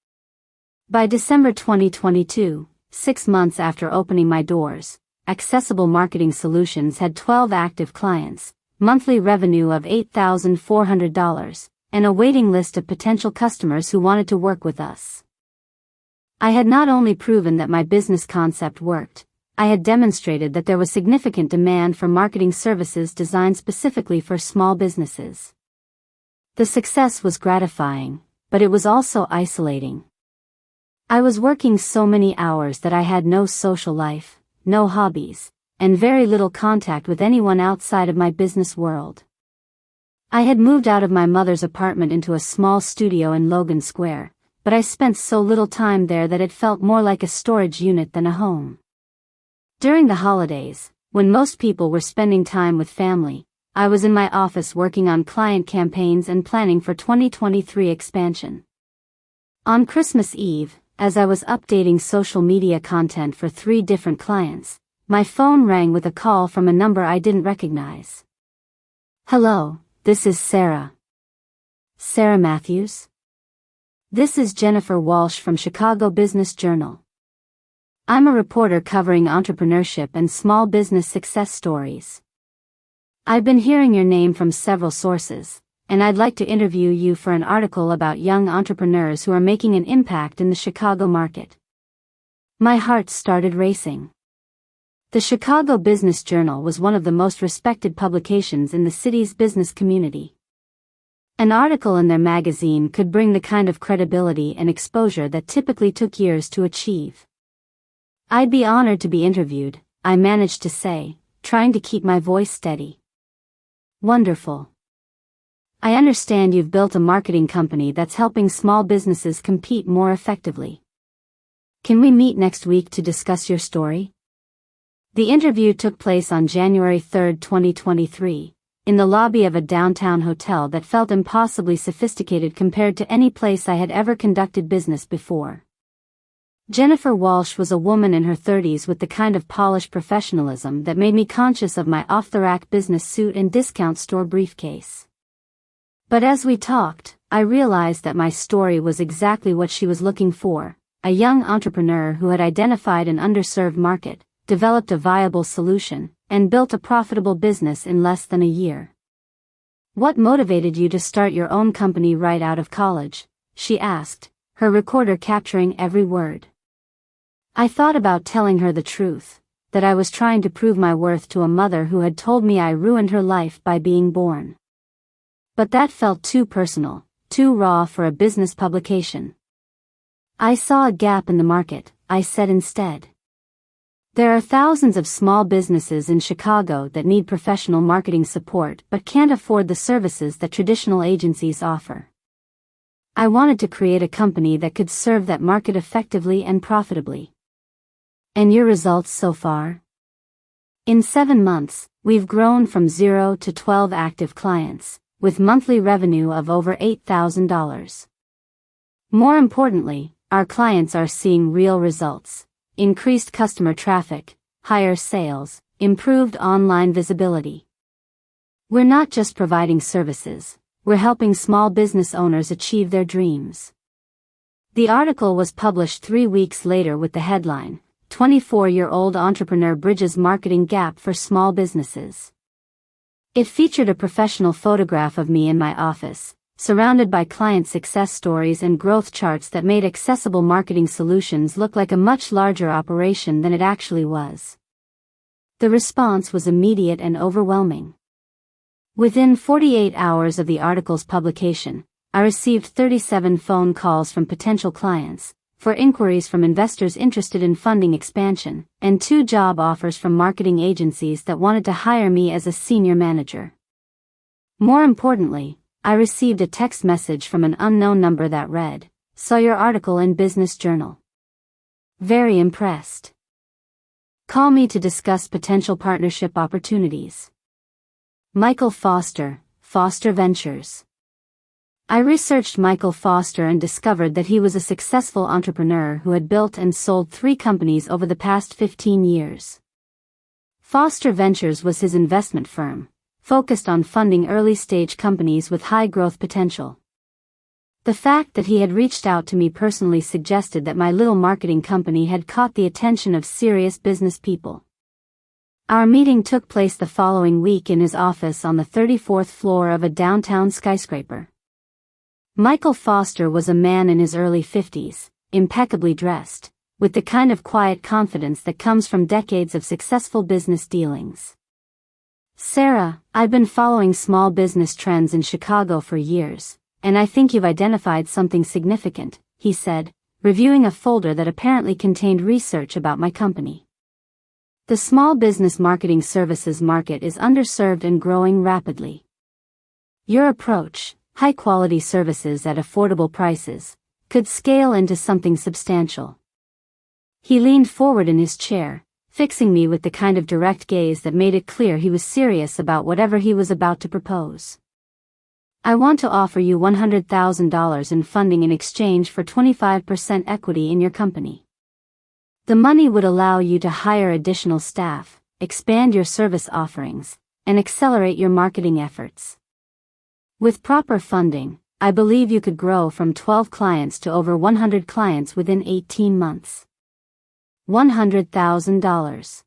By December 2022, 6 months after opening my doors, Accessible Marketing Solutions had 12 active clients, monthly revenue of $8,400, and a waiting list of potential customers who wanted to work with us. I had not only proven that my business concept worked, I had demonstrated that there was significant demand for marketing services designed specifically for small businesses. The success was gratifying, but it was also isolating. I was working so many hours that I had no social life, no hobbies, and very little contact with anyone outside of my business world. I had moved out of my mother's apartment into a small studio in Logan Square, but I spent so little time there that it felt more like a storage unit than a home. During the holidays, when most people were spending time with family, I was in my office working on client campaigns and planning for 2023 expansion. On Christmas Eve, as I was updating social media content for 3 different clients, my phone rang with a call from a number I didn't recognize. "Hello, this is Sarah." "Sarah Matthews?" "This is Jennifer Walsh from Chicago Business Journal. I'm a reporter covering entrepreneurship and small business success stories. I've been hearing your name from several sources, and I'd like to interview you for an article about young entrepreneurs who are making an impact in the Chicago market." My heart started racing. The Chicago Business Journal was one of the most respected publications in the city's business community. An article in their magazine could bring the kind of credibility and exposure that typically took years to achieve. "I'd be honored to be interviewed," I managed to say, trying to keep my voice steady. "Wonderful. I understand you've built a marketing company that's helping small businesses compete more effectively. Can we meet next week to discuss your story?" The interview took place on January 3, 2023, in the lobby of a downtown hotel that felt impossibly sophisticated compared to any place I had ever conducted business before. Jennifer Walsh was a woman in her 30s with the kind of polished professionalism that made me conscious of my off-the-rack business suit and discount store briefcase. But as we talked, I realized that my story was exactly what she was looking for: a young entrepreneur who had identified an underserved market, developed a viable solution, and built a profitable business in less than a year. "What motivated you to start your own company right out of college?" she asked, her recorder capturing every word. I thought about telling her the truth, that I was trying to prove my worth to a mother who had told me I ruined her life by being born. But that felt too personal, too raw for a business publication. I saw a gap in the market, I said instead. There are thousands of small businesses in Chicago that need professional marketing support but can't afford the services that traditional agencies offer. I wanted to create a company that could serve that market effectively and profitably. And your results so far? In 7 months, we've grown from 0 to 12 active clients, with monthly revenue of over $8,000. More importantly, our clients are seeing real results. Increased customer traffic, higher sales, improved online visibility. We're not just providing services, we're helping small business owners achieve their dreams. The article was published 3 weeks later with the headline, 24-year-old entrepreneur bridges marketing gap for small businesses. It featured a professional photograph of me in my office, surrounded by client success stories and growth charts that made accessible marketing solutions look like a much larger operation than it actually was. The response was immediate and overwhelming. Within 48 hours of the article's publication, I received 37 phone calls from potential clients, for inquiries from investors interested in funding expansion, and 2 job offers from marketing agencies that wanted to hire me as a senior manager. More importantly, I received a text message from an unknown number that read, "Saw your article in Business Journal. Very impressed. Call me to discuss potential partnership opportunities." Michael Foster, Foster Ventures. I researched Michael Foster and discovered that he was a successful entrepreneur who had built and sold 3 companies over the past 15 years. Foster Ventures was his investment firm, focused on funding early-stage companies with high growth potential. The fact that he had reached out to me personally suggested that my little marketing company had caught the attention of serious business people. Our meeting took place the following week in his office on the 34th floor of a downtown skyscraper. Michael Foster was a man in his early 50s, impeccably dressed, with the kind of quiet confidence that comes from decades of successful business dealings. "Sarah, I've been following small business trends in Chicago for years, and I think you've identified something significant," he said, reviewing a folder that apparently contained research about my company. "The small business marketing services market is underserved and growing rapidly. Your approach, high-quality services at affordable prices, could scale into something substantial." He leaned forward in his chair, fixing me with the kind of direct gaze that made it clear he was serious about whatever he was about to propose. "I want to offer you $100,000 in funding in exchange for 25% equity in your company. The money would allow you to hire additional staff, expand your service offerings, and accelerate your marketing efforts. With proper funding, I believe you could grow from 12 clients to over 100 clients within 18 months. $100,000.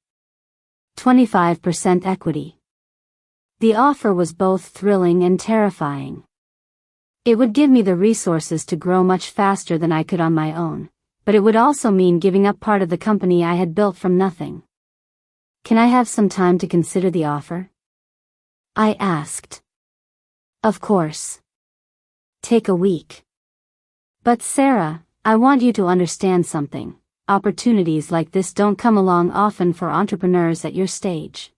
25% equity." The offer was both thrilling and terrifying. It would give me the resources to grow much faster than I could on my own, but it would also mean giving up part of the company I had built from nothing. "Can I have some time to consider the offer?" I asked. "Of course. Take a week." "But Sarah, I want you to understand something. Opportunities like this don't come along often for entrepreneurs at your stage.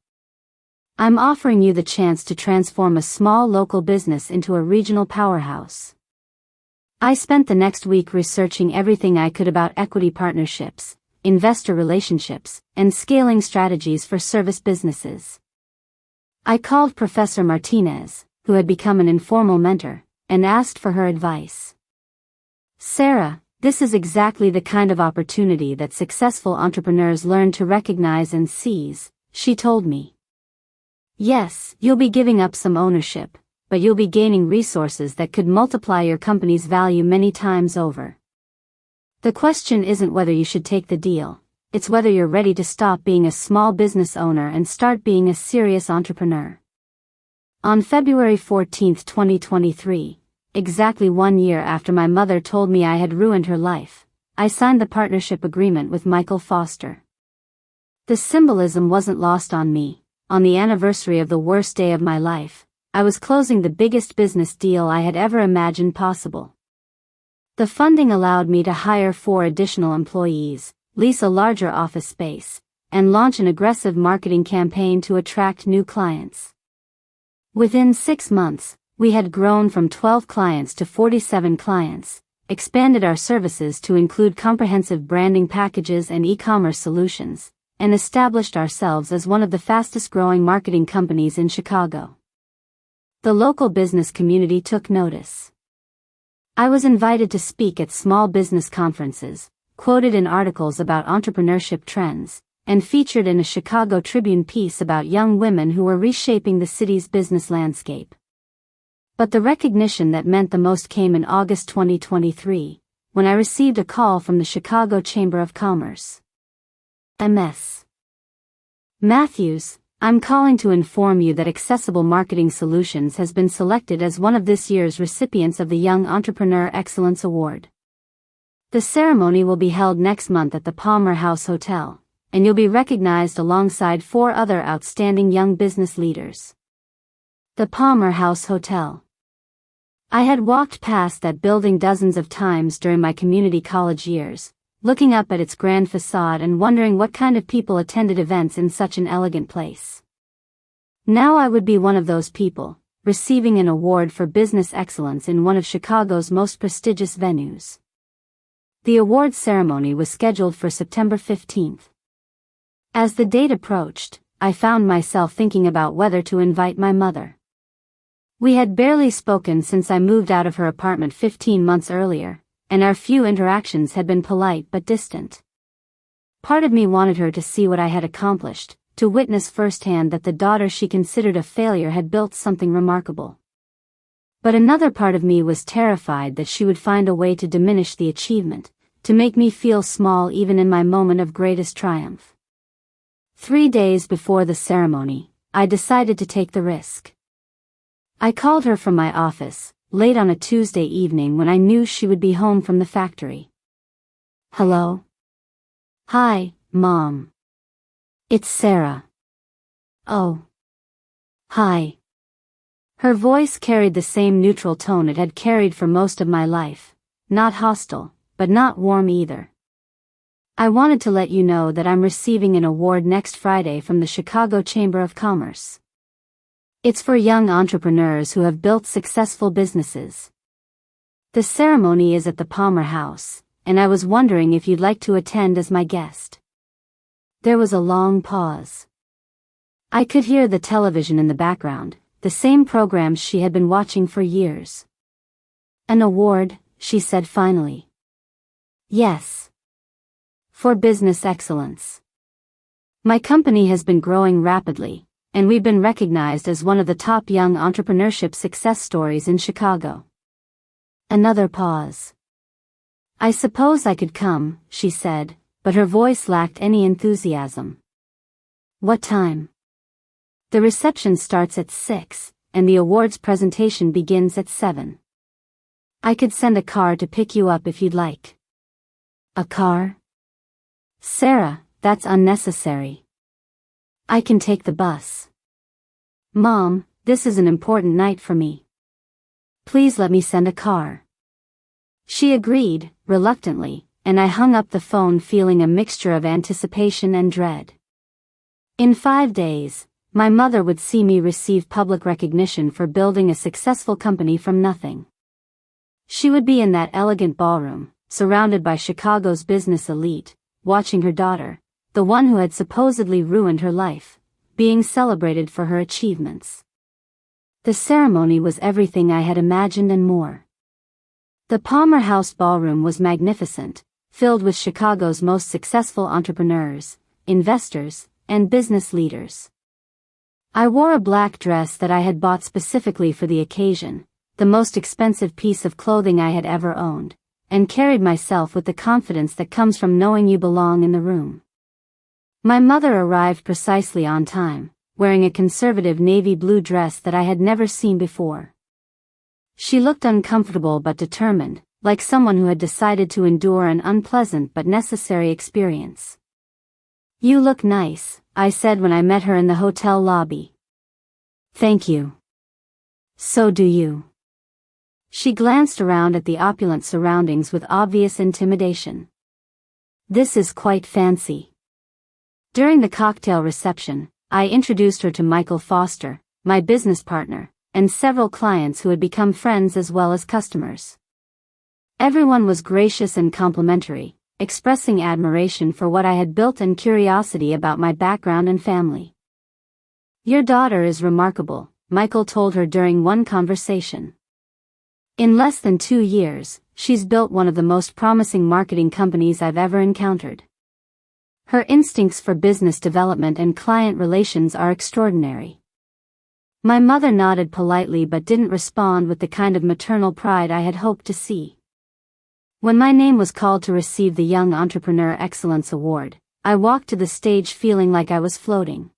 I'm offering you the chance to transform a small local business into a regional powerhouse." I spent the next week researching everything I could about equity partnerships, investor relationships, and scaling strategies for service businesses. I called Professor Martinez, who had become an informal mentor, and asked for her advice. "Sarah, this is exactly the kind of opportunity that successful entrepreneurs learn to recognize and seize," she told me. "Yes, you'll be giving up some ownership, but you'll be gaining resources that could multiply your company's value many times over. The question isn't whether you should take the deal, it's whether you're ready to stop being a small business owner and start being a serious entrepreneur." On February 14, 2023, exactly 1 year after my mother told me I had ruined her life, I signed the partnership agreement with Michael Foster. The symbolism wasn't lost on me. On the anniversary of the worst day of my life, I was closing the biggest business deal I had ever imagined possible. The funding allowed me to hire 4 additional employees, lease a larger office space, and launch an aggressive marketing campaign to attract new clients. Within 6 months, we had grown from 12 clients to 47 clients, expanded our services to include comprehensive branding packages and e-commerce solutions, and established ourselves as one of the fastest-growing marketing companies in Chicago. The local business community took notice. I was invited to speak at small business conferences, quoted in articles about entrepreneurship trends, and featured in a Chicago Tribune piece about young women who were reshaping the city's business landscape. But the recognition that meant the most came in August 2023, when I received a call from the Chicago Chamber of Commerce. Ms. Matthews, I'm calling to inform you that Accessible Marketing Solutions has been selected as one of this year's recipients of the Young Entrepreneur Excellence Award. The ceremony will be held next month at the Palmer House Hotel, and you'll be recognized alongside 4 other outstanding young business leaders. The Palmer House Hotel. I had walked past that building dozens of times during my community college years, looking up at its grand facade and wondering what kind of people attended events in such an elegant place. Now I would be one of those people, receiving an award for business excellence in one of Chicago's most prestigious venues. The awards ceremony was scheduled for September 15th. As the date approached, I found myself thinking about whether to invite my mother. We had barely spoken since I moved out of her apartment 15 months earlier, and our few interactions had been polite but distant. Part of me wanted her to see what I had accomplished, to witness firsthand that the daughter she considered a failure had built something remarkable. But another part of me was terrified that she would find a way to diminish the achievement, to make me feel small even in my moment of greatest triumph. 3 days before the ceremony, I decided to take the risk. I called her from my office, late on a Tuesday evening when I knew she would be home from the factory. Hello? Hi, Mom. It's Sarah. Oh. Hi. Her voice carried the same neutral tone it had carried for most of my life, not hostile, but not warm either. I wanted to let you know that I'm receiving an award next Friday from the Chicago Chamber of Commerce. It's for young entrepreneurs who have built successful businesses. The ceremony is at the Palmer House, and I was wondering if you'd like to attend as my guest. There was a long pause. I could hear the television in the background, the same programs she had been watching for years. An award, she said finally. Yes. For business excellence. My company has been growing rapidly, and we've been recognized as one of the top young entrepreneurship success stories in Chicago. Another pause. I suppose I could come, she said, but her voice lacked any enthusiasm. What time? The reception starts at 6, and the awards presentation begins at 7. I could send a car to pick you up if you'd like. A car? Sarah, that's unnecessary. I can take the bus. Mom, this is an important night for me. Please let me send a car. She agreed, reluctantly, and I hung up the phone feeling a mixture of anticipation and dread. In 5 days, my mother would see me receive public recognition for building a successful company from nothing. She would be in that elegant ballroom, surrounded by Chicago's business elite, watching her daughter, the one who had supposedly ruined her life, being celebrated for her achievements. The ceremony was everything I had imagined and more. The Palmer House Ballroom was magnificent, filled with Chicago's most successful entrepreneurs, investors, and business leaders. I wore a black dress that I had bought specifically for the occasion, the most expensive piece of clothing I had ever owned, and carried myself with the confidence that comes from knowing you belong in the room. My mother arrived precisely on time, wearing a conservative navy blue dress that I had never seen before. She looked uncomfortable but determined, like someone who had decided to endure an unpleasant but necessary experience. You look nice, I said when I met her in the hotel lobby. Thank you. So do you. She glanced around at the opulent surroundings with obvious intimidation. This is quite fancy. During the cocktail reception, I introduced her to Michael Foster, my business partner, and several clients who had become friends as well as customers. Everyone was gracious and complimentary, expressing admiration for what I had built and curiosity about my background and family. Your daughter is remarkable, Michael told her during one conversation. In less than 2 years, she's built one of the most promising marketing companies I've ever encountered. Her instincts for business development and client relations are extraordinary. My mother nodded politely but didn't respond with the kind of maternal pride I had hoped to see. When my name was called to receive the Young Entrepreneur Excellence Award, I walked to the stage feeling like I was floating.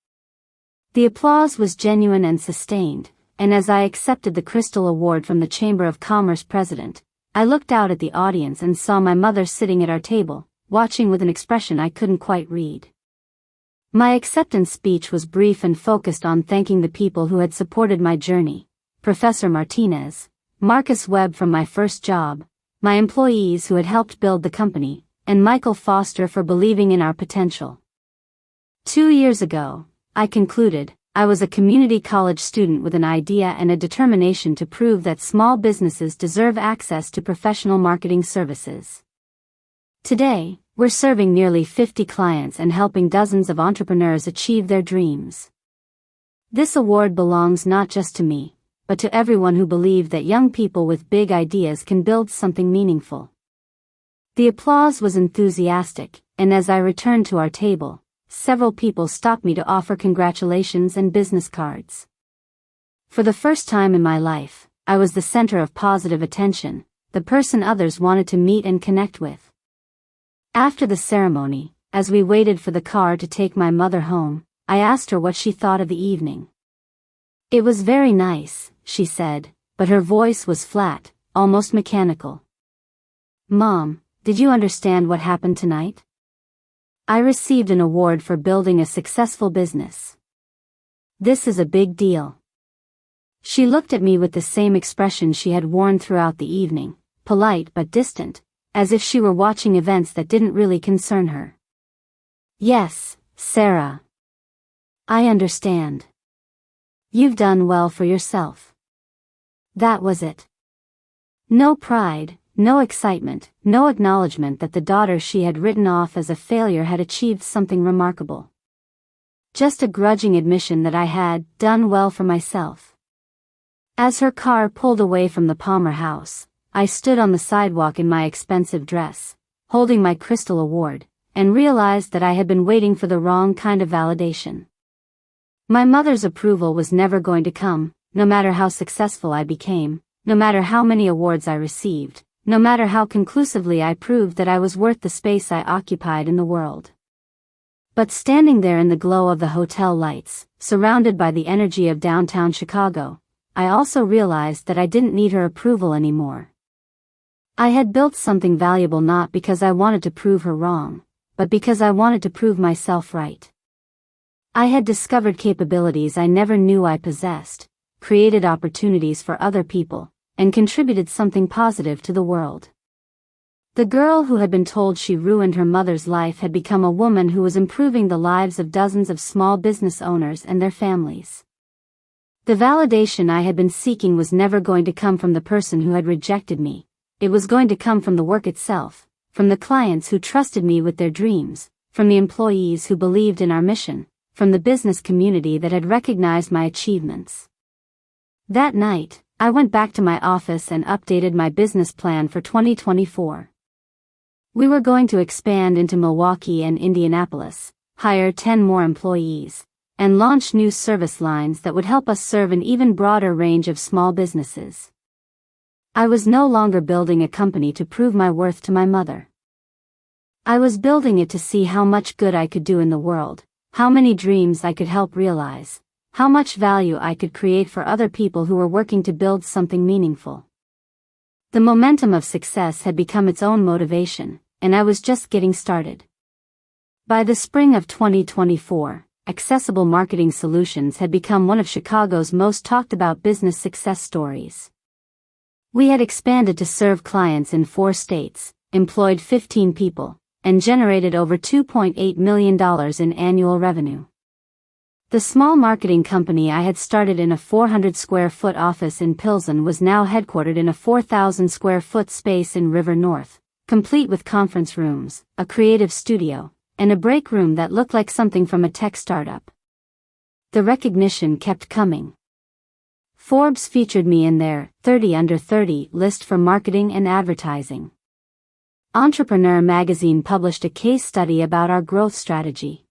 The applause was genuine and sustained, and as I accepted the Crystal Award from the Chamber of Commerce president, I looked out at the audience and saw my mother sitting at our table, watching with an expression I couldn't quite read. My acceptance speech was brief and focused on thanking the people who had supported my journey, Professor Martinez, Marcus Webb from my first job, my employees who had helped build the company, and Michael Foster for believing in our potential. 2 years ago, I concluded, I was a community college student with an idea and a determination to prove that small businesses deserve access to professional marketing services. Today, we're serving nearly 50 clients and helping dozens of entrepreneurs achieve their dreams. This award belongs not just to me, but to everyone who believed that young people with big ideas can build something meaningful. The applause was enthusiastic, and as I returned to our table, several people stopped me to offer congratulations and business cards. For the first time in my life, I was the center of positive attention, the person others wanted to meet and connect with. After the ceremony, as we waited for the car to take my mother home, I asked her what she thought of the evening. It was very nice, she said, but her voice was flat, almost mechanical. Mom, did you understand what happened tonight? I received an award for building a successful business. This is a big deal. She looked at me with the same expression she had worn throughout the evening, polite but distant, as if she were watching events that didn't really concern her. Yes, Sarah. I understand. You've done well for yourself. That was it. No pride, no excitement, no acknowledgement that the daughter she had written off as a failure had achieved something remarkable. Just a grudging admission that I had done well for myself. As her car pulled away from the Palmer house, I stood on the sidewalk in my expensive dress, holding my Crystal Award, and realized that I had been waiting for the wrong kind of validation. My mother's approval was never going to come, no matter how successful I became, no matter how many awards I received, no matter how conclusively I proved that I was worth the space I occupied in the world. But standing there in the glow of the hotel lights, surrounded by the energy of downtown Chicago, I also realized that I didn't need her approval anymore. I had built something valuable not because I wanted to prove her wrong, but because I wanted to prove myself right. I had discovered capabilities I never knew I possessed, created opportunities for other people, and contributed something positive to the world. The girl who had been told she ruined her mother's life had become a woman who was improving the lives of dozens of small business owners and their families. The validation I had been seeking was never going to come from the person who had rejected me. It was going to come from the work itself, from the clients who trusted me with their dreams, from the employees who believed in our mission, from the business community that had recognized my achievements. That night, I went back to my office and updated my business plan for 2024. We were going to expand into Milwaukee and Indianapolis, hire 10 more employees, and launch new service lines that would help us serve an even broader range of small businesses. I was no longer building a company to prove my worth to my mother. I was building it to see how much good I could do in the world, how many dreams I could help realize, how much value I could create for other people who were working to build something meaningful. The momentum of success had become its own motivation, and I was just getting started. By the spring of 2024, Accessible Marketing Solutions had become one of Chicago's most talked about business success stories. We had expanded to serve clients in 4 states, employed 15 people, and generated over $2.8 million in annual revenue. The small marketing company I had started in a 400 square foot office in Pilsen was now headquartered in a 4,000 square foot space in River North, complete with conference rooms, a creative studio, and a break room that looked like something from a tech startup. The recognition kept coming. Forbes featured me in their 30 Under 30 list for marketing and advertising. Entrepreneur magazine published a case study about our growth strategy.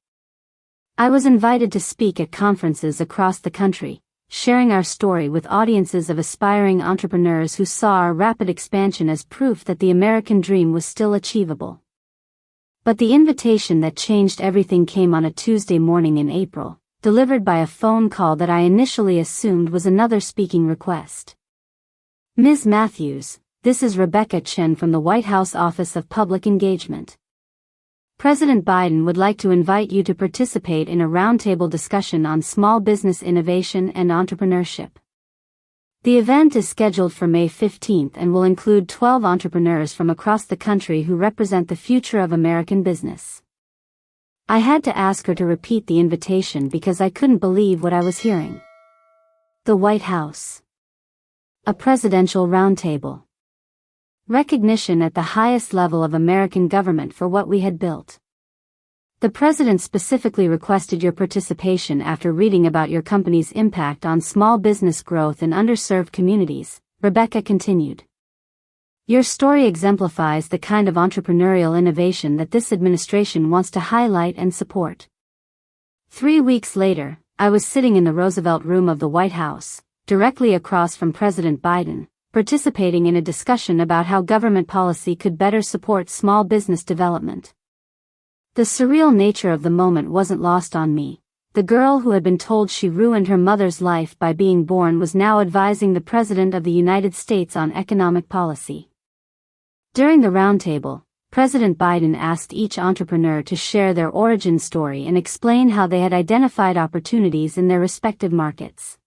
I was invited to speak at conferences across the country, sharing our story with audiences of aspiring entrepreneurs who saw our rapid expansion as proof that the American dream was still achievable. But the invitation that changed everything came on a Tuesday morning in April, delivered by a phone call that I initially assumed was another speaking request. Ms. Matthews, this is Rebecca Chen from the White House Office of Public Engagement. President Biden would like to invite you to participate in a roundtable discussion on small business innovation and entrepreneurship. The event is scheduled for May 15th and will include 12 entrepreneurs from across the country who represent the future of American business. I had to ask her to repeat the invitation because I couldn't believe what I was hearing. The White House. A presidential roundtable. Recognition at the highest level of American government for what we had built. The president specifically requested your participation after reading about your company's impact on small business growth in underserved communities, Rebecca continued. Your story exemplifies the kind of entrepreneurial innovation that this administration wants to highlight and support. 3 weeks later, I was sitting in the Roosevelt Room of the White House, directly across from President Biden, participating in a discussion about how government policy could better support small business development. The surreal nature of the moment wasn't lost on me. The girl who had been told she ruined her mother's life by being born was now advising the President of the United States on economic policy. During the roundtable, President Biden asked each entrepreneur to share their origin story and explain how they had identified opportunities in their respective markets.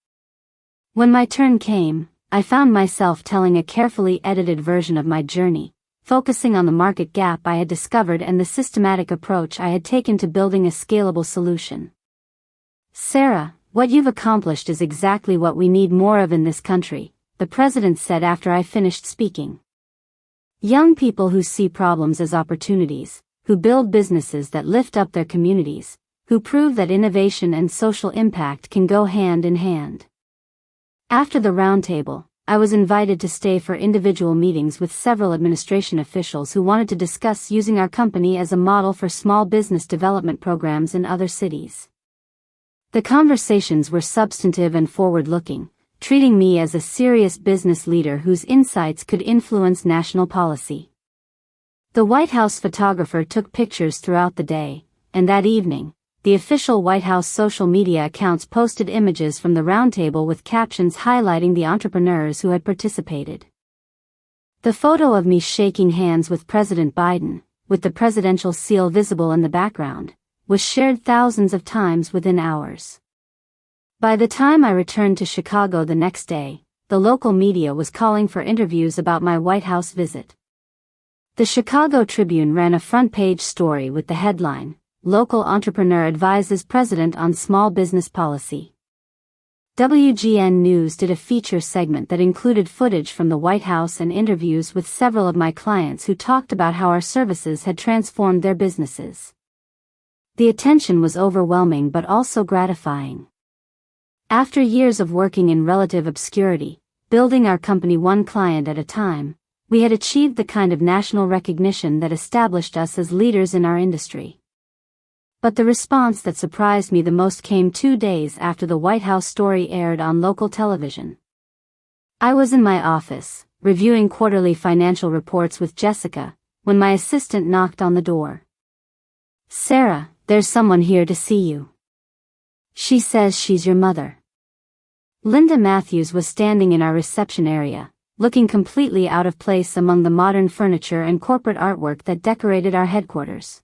When my turn came, I found myself telling a carefully edited version of my journey, focusing on the market gap I had discovered and the systematic approach I had taken to building a scalable solution. Sarah, what you've accomplished is exactly what we need more of in this country, the president said after I finished speaking. Young people who see problems as opportunities, who build businesses that lift up their communities, who prove that innovation and social impact can go hand in hand. After the roundtable, I was invited to stay for individual meetings with several administration officials who wanted to discuss using our company as a model for small business development programs in other cities. The conversations were substantive and forward-looking, treating me as a serious business leader whose insights could influence national policy. The White House photographer took pictures throughout the day, and that evening, the official White House social media accounts posted images from the roundtable with captions highlighting the entrepreneurs who had participated. The photo of me shaking hands with President Biden, with the presidential seal visible in the background, was shared thousands of times within hours. By the time I returned to Chicago the next day, the local media was calling for interviews about my White House visit. The Chicago Tribune ran a front-page story with the headline, Local Entrepreneur Advises President on Small Business Policy. WGN News did a feature segment that included footage from the White House and interviews with several of my clients who talked about how our services had transformed their businesses. The attention was overwhelming but also gratifying. After years of working in relative obscurity, building our company one client at a time, we had achieved the kind of national recognition that established us as leaders in our industry. But the response that surprised me the most came 2 days after the White House story aired on local television. I was in my office, reviewing quarterly financial reports with Jessica, when my assistant knocked on the door. "Sarah, there's someone here to see you. She says she's your mother." Linda Matthews was standing in our reception area, looking completely out of place among the modern furniture and corporate artwork that decorated our headquarters.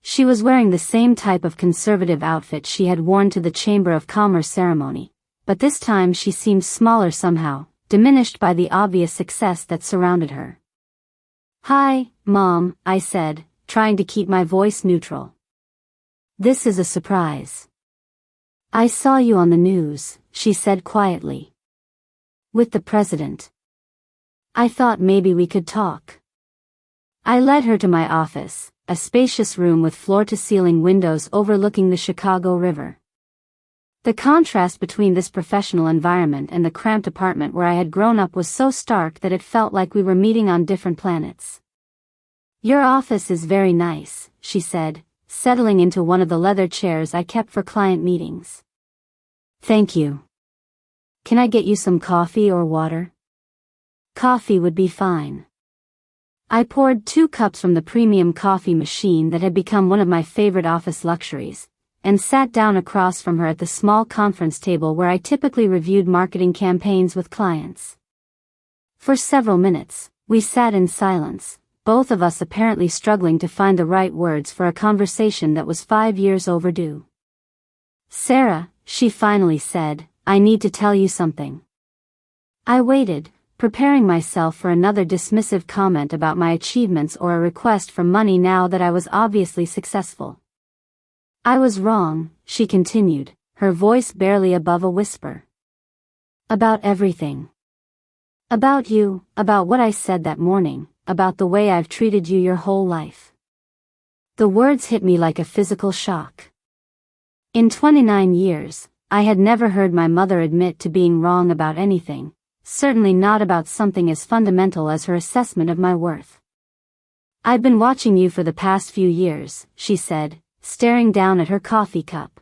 She was wearing the same type of conservative outfit she had worn to the Chamber of Commerce ceremony, but this time she seemed smaller somehow, diminished by the obvious success that surrounded her. "Hi, Mom," I said, trying to keep my voice neutral. "This is a surprise. I saw you on the news," she said quietly. "With the president. I thought maybe we could talk." I led her to my office, a spacious room with floor-to-ceiling windows overlooking the Chicago River. The contrast between this professional environment and the cramped apartment where I had grown up was so stark that it felt like we were meeting on different planets. "Your office is very nice," she said, settling into one of the leather chairs I kept for client meetings. "Thank you. Can I get you some coffee or water?" "Coffee would be fine." I poured 2 cups from the premium coffee machine that had become one of my favorite office luxuries, and sat down across from her at the small conference table where I typically reviewed marketing campaigns with clients. For several minutes, we sat in silence, both of us apparently struggling to find the right words for a conversation that was 5 years overdue. "Sarah," she finally said, "I need to tell you something." I waited, preparing myself for another dismissive comment about my achievements or a request for money now that I was obviously successful. "I was wrong," she continued, her voice barely above a whisper. "About everything. About you, about what I said that morning, about the way I've treated you your whole life." The words hit me like a physical shock. In 29 years, I had never heard my mother admit to being wrong about anything, certainly not about something as fundamental as her assessment of my worth. "I've been watching you for the past few years," she said, staring down at her coffee cup.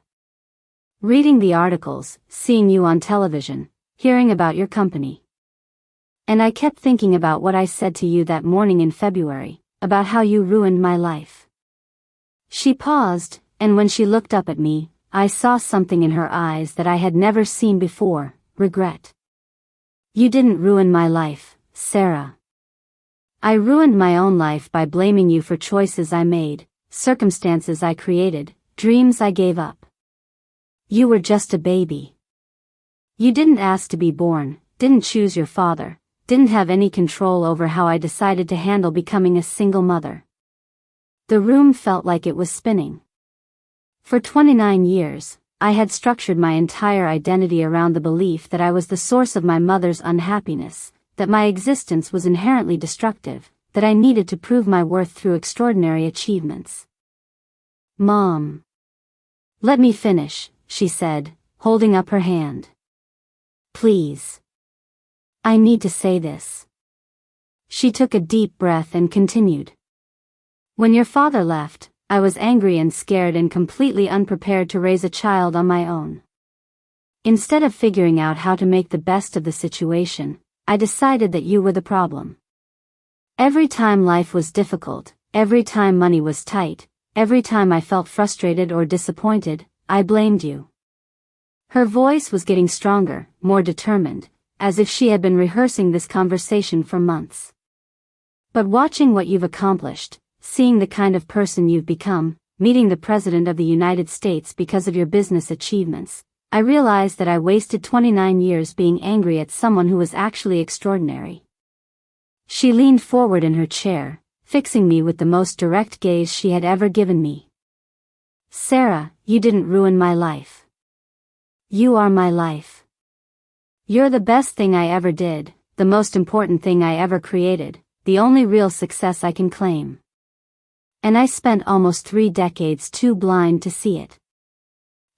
"Reading the articles, seeing you on television, hearing about your company. And I kept thinking about what I said to you that morning in February, about how you ruined my life." She paused, and when she looked up at me, I saw something in her eyes that I had never seen before: regret. "You didn't ruin my life, Sarah. I ruined my own life by blaming you for choices I made, circumstances I created, dreams I gave up. You were just a baby. You didn't ask to be born, didn't choose your father, didn't have any control over how I decided to handle becoming a single mother." The room felt like it was spinning. For 29 years, I had structured my entire identity around the belief that I was the source of my mother's unhappiness, that my existence was inherently destructive, that I needed to prove my worth through extraordinary achievements. "Mom. Let me finish," she said, holding up her hand. "Please. I need to say this." She took a deep breath and continued. "When your father left, I was angry and scared and completely unprepared to raise a child on my own. Instead of figuring out how to make the best of the situation, I decided that you were the problem. Every time life was difficult, every time money was tight, every time I felt frustrated or disappointed, I blamed you." Her voice was getting stronger, more determined, as if she had been rehearsing this conversation for months. "But watching what you've accomplished, seeing the kind of person you've become, meeting the President of the United States because of your business achievements, I realized that I wasted 29 years being angry at someone who was actually extraordinary." She leaned forward in her chair, fixing me with the most direct gaze she had ever given me. "Sarah, you didn't ruin my life. You are my life. You're the best thing I ever did, the most important thing I ever created, the only real success I can claim. And I spent almost 3 decades too blind to see it."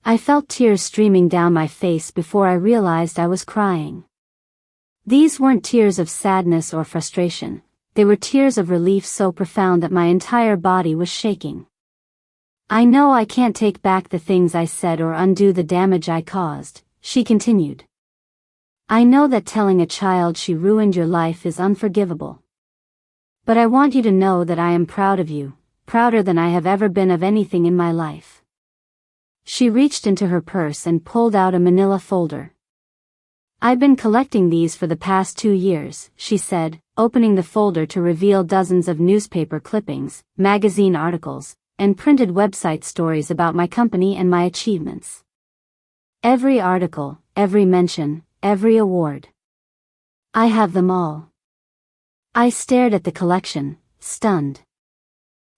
I felt tears streaming down my face before I realized I was crying. These weren't tears of sadness or frustration, they were tears of relief so profound that my entire body was shaking. "I know I can't take back the things I said or undo the damage I caused," she continued. "I know that telling a child she ruined your life is unforgivable. But I want you to know that I am proud of you, prouder than I have ever been of anything in my life." She reached into her purse and pulled out a manila folder. "I've been collecting these for the past 2 years," she said, opening the folder to reveal dozens of newspaper clippings, magazine articles, and printed website stories about my company and my achievements. Every article, every mention, every award. I have them all. I stared at the collection, stunned.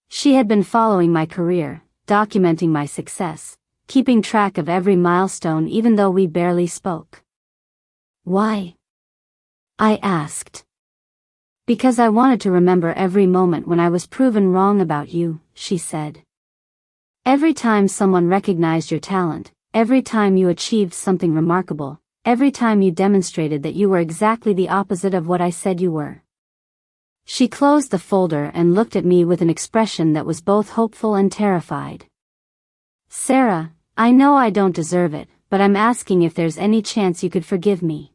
She had been following my career, documenting my success, keeping track of every milestone even though we barely spoke. Why? I asked. Because I wanted to remember every moment when I was proven wrong about you, she said. Every time someone recognized your talent, every time you achieved something remarkable, every time you demonstrated that you were exactly the opposite of what I said you were. She closed the folder and looked at me with an expression that was both hopeful and terrified. Sarah, I know I don't deserve it, but I'm asking if there's any chance you could forgive me.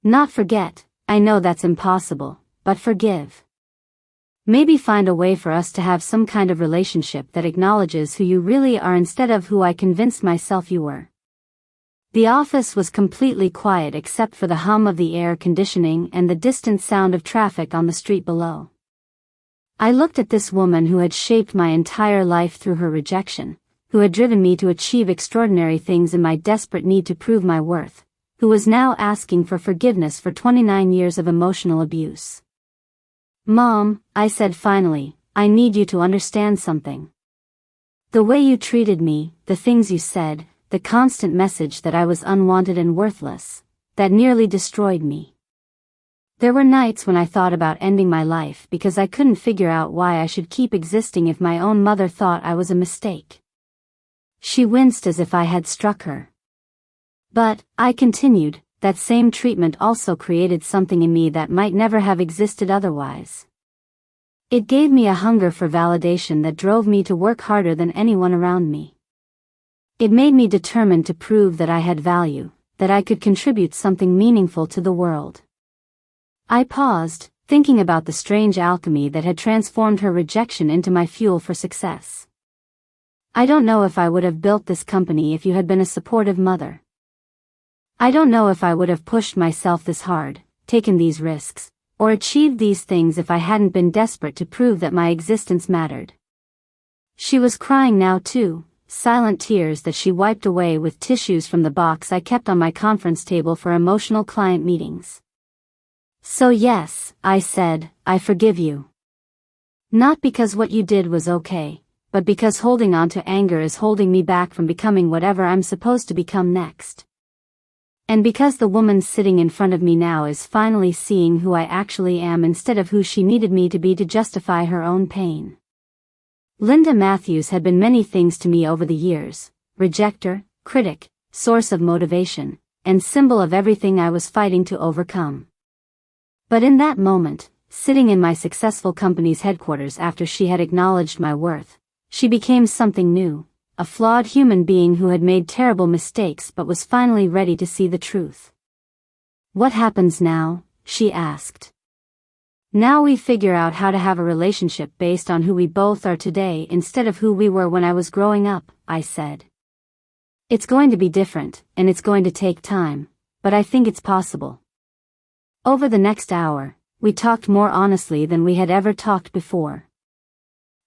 Not forget, I know that's impossible, but forgive. Maybe find a way for us to have some kind of relationship that acknowledges who you really are instead of who I convinced myself you were. The office was completely quiet except for the hum of the air conditioning and the distant sound of traffic on the street below. I looked at this woman who had shaped my entire life through her rejection, who had driven me to achieve extraordinary things in my desperate need to prove my worth, who was now asking for forgiveness for 29 years of emotional abuse. Mom, I said finally, I need you to understand something. The way you treated me, the things you said, the constant message that I was unwanted and worthless, that nearly destroyed me. There were nights when I thought about ending my life because I couldn't figure out why I should keep existing if my own mother thought I was a mistake. She winced as if I had struck her. But, I continued, that same treatment also created something in me that might never have existed otherwise. It gave me a hunger for validation that drove me to work harder than anyone around me. It made me determined to prove that I had value, that I could contribute something meaningful to the world. I paused, thinking about the strange alchemy that had transformed her rejection into my fuel for success. I don't know if I would have built this company if you had been a supportive mother. I don't know if I would have pushed myself this hard, taken these risks, or achieved these things if I hadn't been desperate to prove that my existence mattered. She was crying now too, silent tears that she wiped away with tissues from the box I kept on my conference table for emotional client meetings. So yes, I said, I forgive you. Not because what you did was okay, but because holding on to anger is holding me back from becoming whatever I'm supposed to become next. And because the woman sitting in front of me now is finally seeing who I actually am instead of who she needed me to be to justify her own pain. Linda Matthews had been many things to me over the years: rejecter, critic, source of motivation, and symbol of everything I was fighting to overcome. But in that moment, sitting in my successful company's headquarters after she had acknowledged my worth, she became something new, a flawed human being who had made terrible mistakes but was finally ready to see the truth. What happens now? She asked. Now we figure out how to have a relationship based on who we both are today instead of who we were when I was growing up, I said. It's going to be different, and it's going to take time, but I think it's possible. Over the next hour, we talked more honestly than we had ever talked before.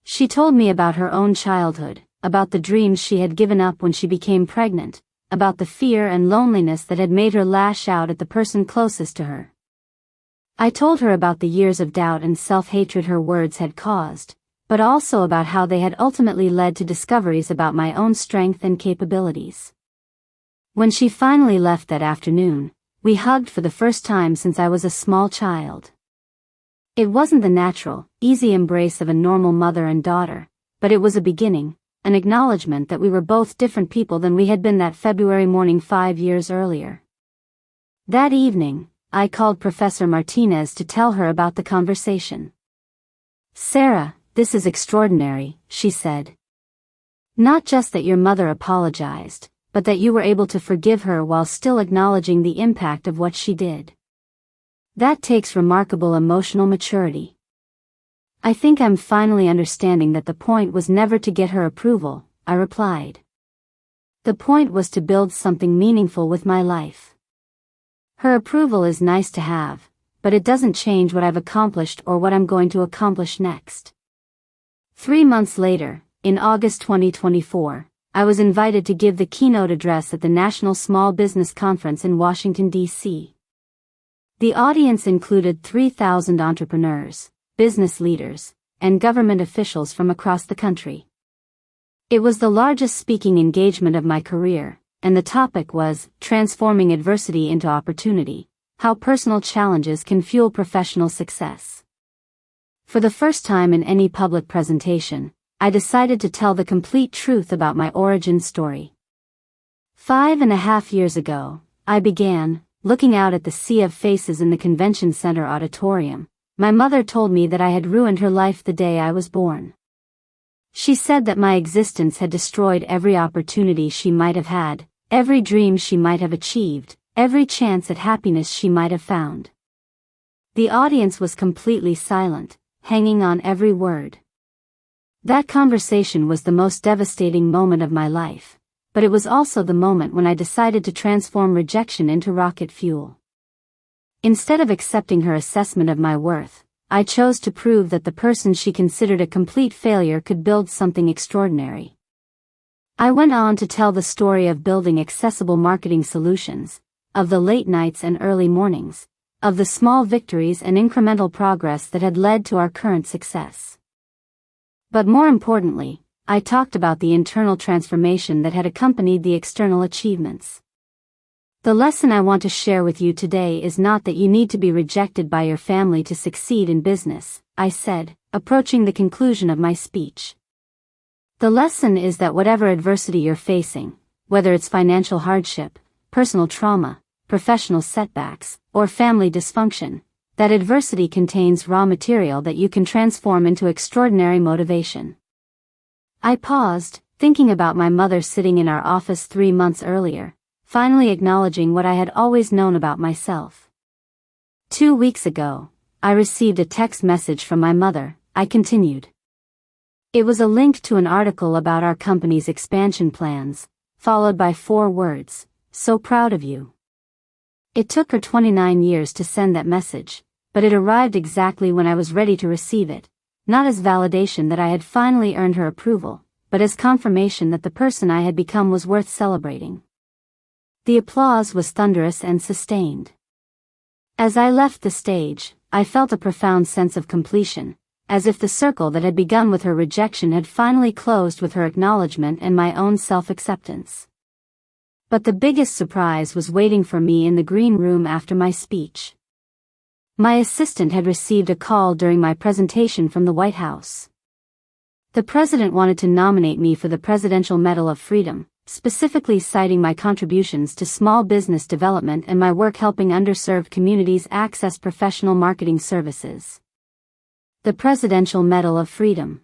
She told me about her own childhood, about the dreams she had given up when she became pregnant, about the fear and loneliness that had made her lash out at the person closest to her. I told her about the years of doubt and self-hatred her words had caused, but also about how they had ultimately led to discoveries about my own strength and capabilities. When she finally left that afternoon, we hugged for the first time since I was a small child. It wasn't the natural, easy embrace of a normal mother and daughter, but it was a beginning, an acknowledgement that we were both different people than we had been that February morning 5 years earlier. That evening, I called Professor Martinez to tell her about the conversation. Sarah, this is extraordinary, she said. Not just that your mother apologized, but that you were able to forgive her while still acknowledging the impact of what she did. That takes remarkable emotional maturity. I think I'm finally understanding that the point was never to get her approval, I replied. The point was to build something meaningful with my life. Her approval is nice to have, but it doesn't change what I've accomplished or what I'm going to accomplish next. 3 months later, in August 2024, I was invited to give the keynote address at the National Small Business Conference in Washington, D.C. The audience included 3,000 entrepreneurs, business leaders, and government officials from across the country. It was the largest speaking engagement of my career, and the topic was Transforming Adversity into Opportunity: How Personal Challenges Can Fuel Professional Success. For the first time in any public presentation, I decided to tell the complete truth about my origin story. 5.5 years ago, I began, looking out at the sea of faces in the convention center auditorium. My mother told me that I had ruined her life the day I was born. She said that my existence had destroyed every opportunity she might have had, every dream she might have achieved, every chance at happiness she might have found. The audience was completely silent, hanging on every word. That conversation was the most devastating moment of my life, but it was also the moment when I decided to transform rejection into rocket fuel. Instead of accepting her assessment of my worth, I chose to prove that the person she considered a complete failure could build something extraordinary. I went on to tell the story of building accessible marketing solutions, of the late nights and early mornings, of the small victories and incremental progress that had led to our current success. But more importantly, I talked about the internal transformation that had accompanied the external achievements. The lesson I want to share with you today is not that you need to be rejected by your family to succeed in business, I said, approaching the conclusion of my speech. The lesson is that whatever adversity you're facing, whether it's financial hardship, personal trauma, professional setbacks, or family dysfunction, that adversity contains raw material that you can transform into extraordinary motivation. I paused, thinking about my mother sitting in our office 3 months earlier, finally acknowledging what I had always known about myself. 2 weeks ago, I received a text message from my mother, I continued. It was a link to an article about our company's expansion plans, followed by 4 words, "So proud of you." It took her 29 years to send that message, but it arrived exactly when I was ready to receive it, not as validation that I had finally earned her approval, but as confirmation that the person I had become was worth celebrating. The applause was thunderous and sustained. As I left the stage, I felt a profound sense of completion, as if the circle that had begun with her rejection had finally closed with her acknowledgement and my own self-acceptance. But the biggest surprise was waiting for me in the green room after my speech. My assistant had received a call during my presentation from the White House. The president wanted to nominate me for the Presidential Medal of Freedom, specifically citing my contributions to small business development and my work helping underserved communities access professional marketing services. The Presidential Medal of Freedom.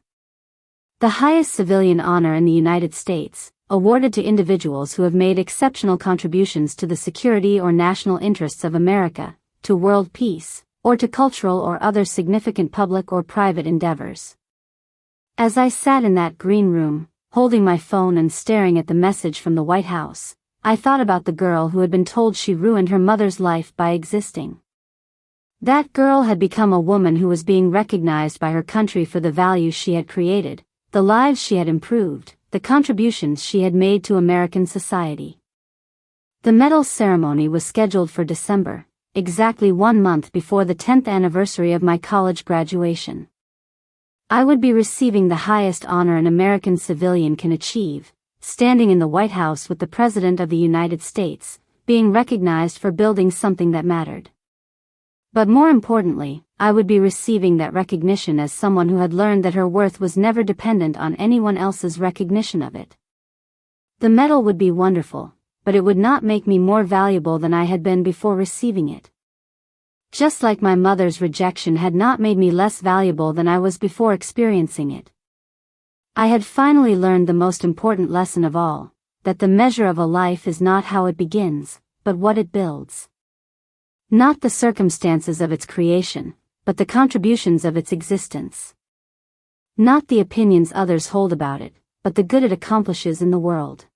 The highest civilian honor in the United States, awarded to individuals who have made exceptional contributions to the security or national interests of America, to world peace, or to cultural or other significant public or private endeavors. As I sat in that green room, holding my phone and staring at the message from the White House, I thought about the girl who had been told she ruined her mother's life by existing. That girl had become a woman who was being recognized by her country for the values she had created, the lives she had improved, the contributions she had made to American society. The medal ceremony was scheduled for December, exactly 1 month before the 10th anniversary of my college graduation. I would be receiving the highest honor an American civilian can achieve, standing in the White House with the President of the United States, being recognized for building something that mattered. But more importantly, I would be receiving that recognition as someone who had learned that her worth was never dependent on anyone else's recognition of it. The medal would be wonderful, but it would not make me more valuable than I had been before receiving it. Just like my mother's rejection had not made me less valuable than I was before experiencing it. I had finally learned the most important lesson of all, that the measure of a life is not how it begins, but what it builds. Not the circumstances of its creation, but the contributions of its existence. Not the opinions others hold about it, but the good it accomplishes in the world.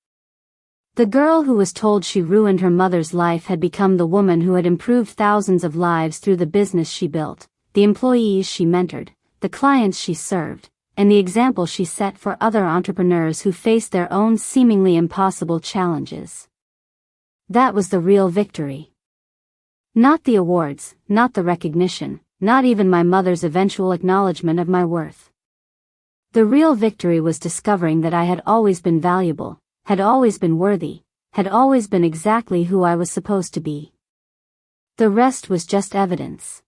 The girl who was told she ruined her mother's life had become the woman who had improved thousands of lives through the business she built, the employees she mentored, the clients she served, and the example she set for other entrepreneurs who face their own seemingly impossible challenges. That was the real victory. Not the awards, not the recognition, not even my mother's eventual acknowledgement of my worth. The real victory was discovering that I had always been valuable, had always been worthy, had always been exactly who I was supposed to be. The rest was just evidence.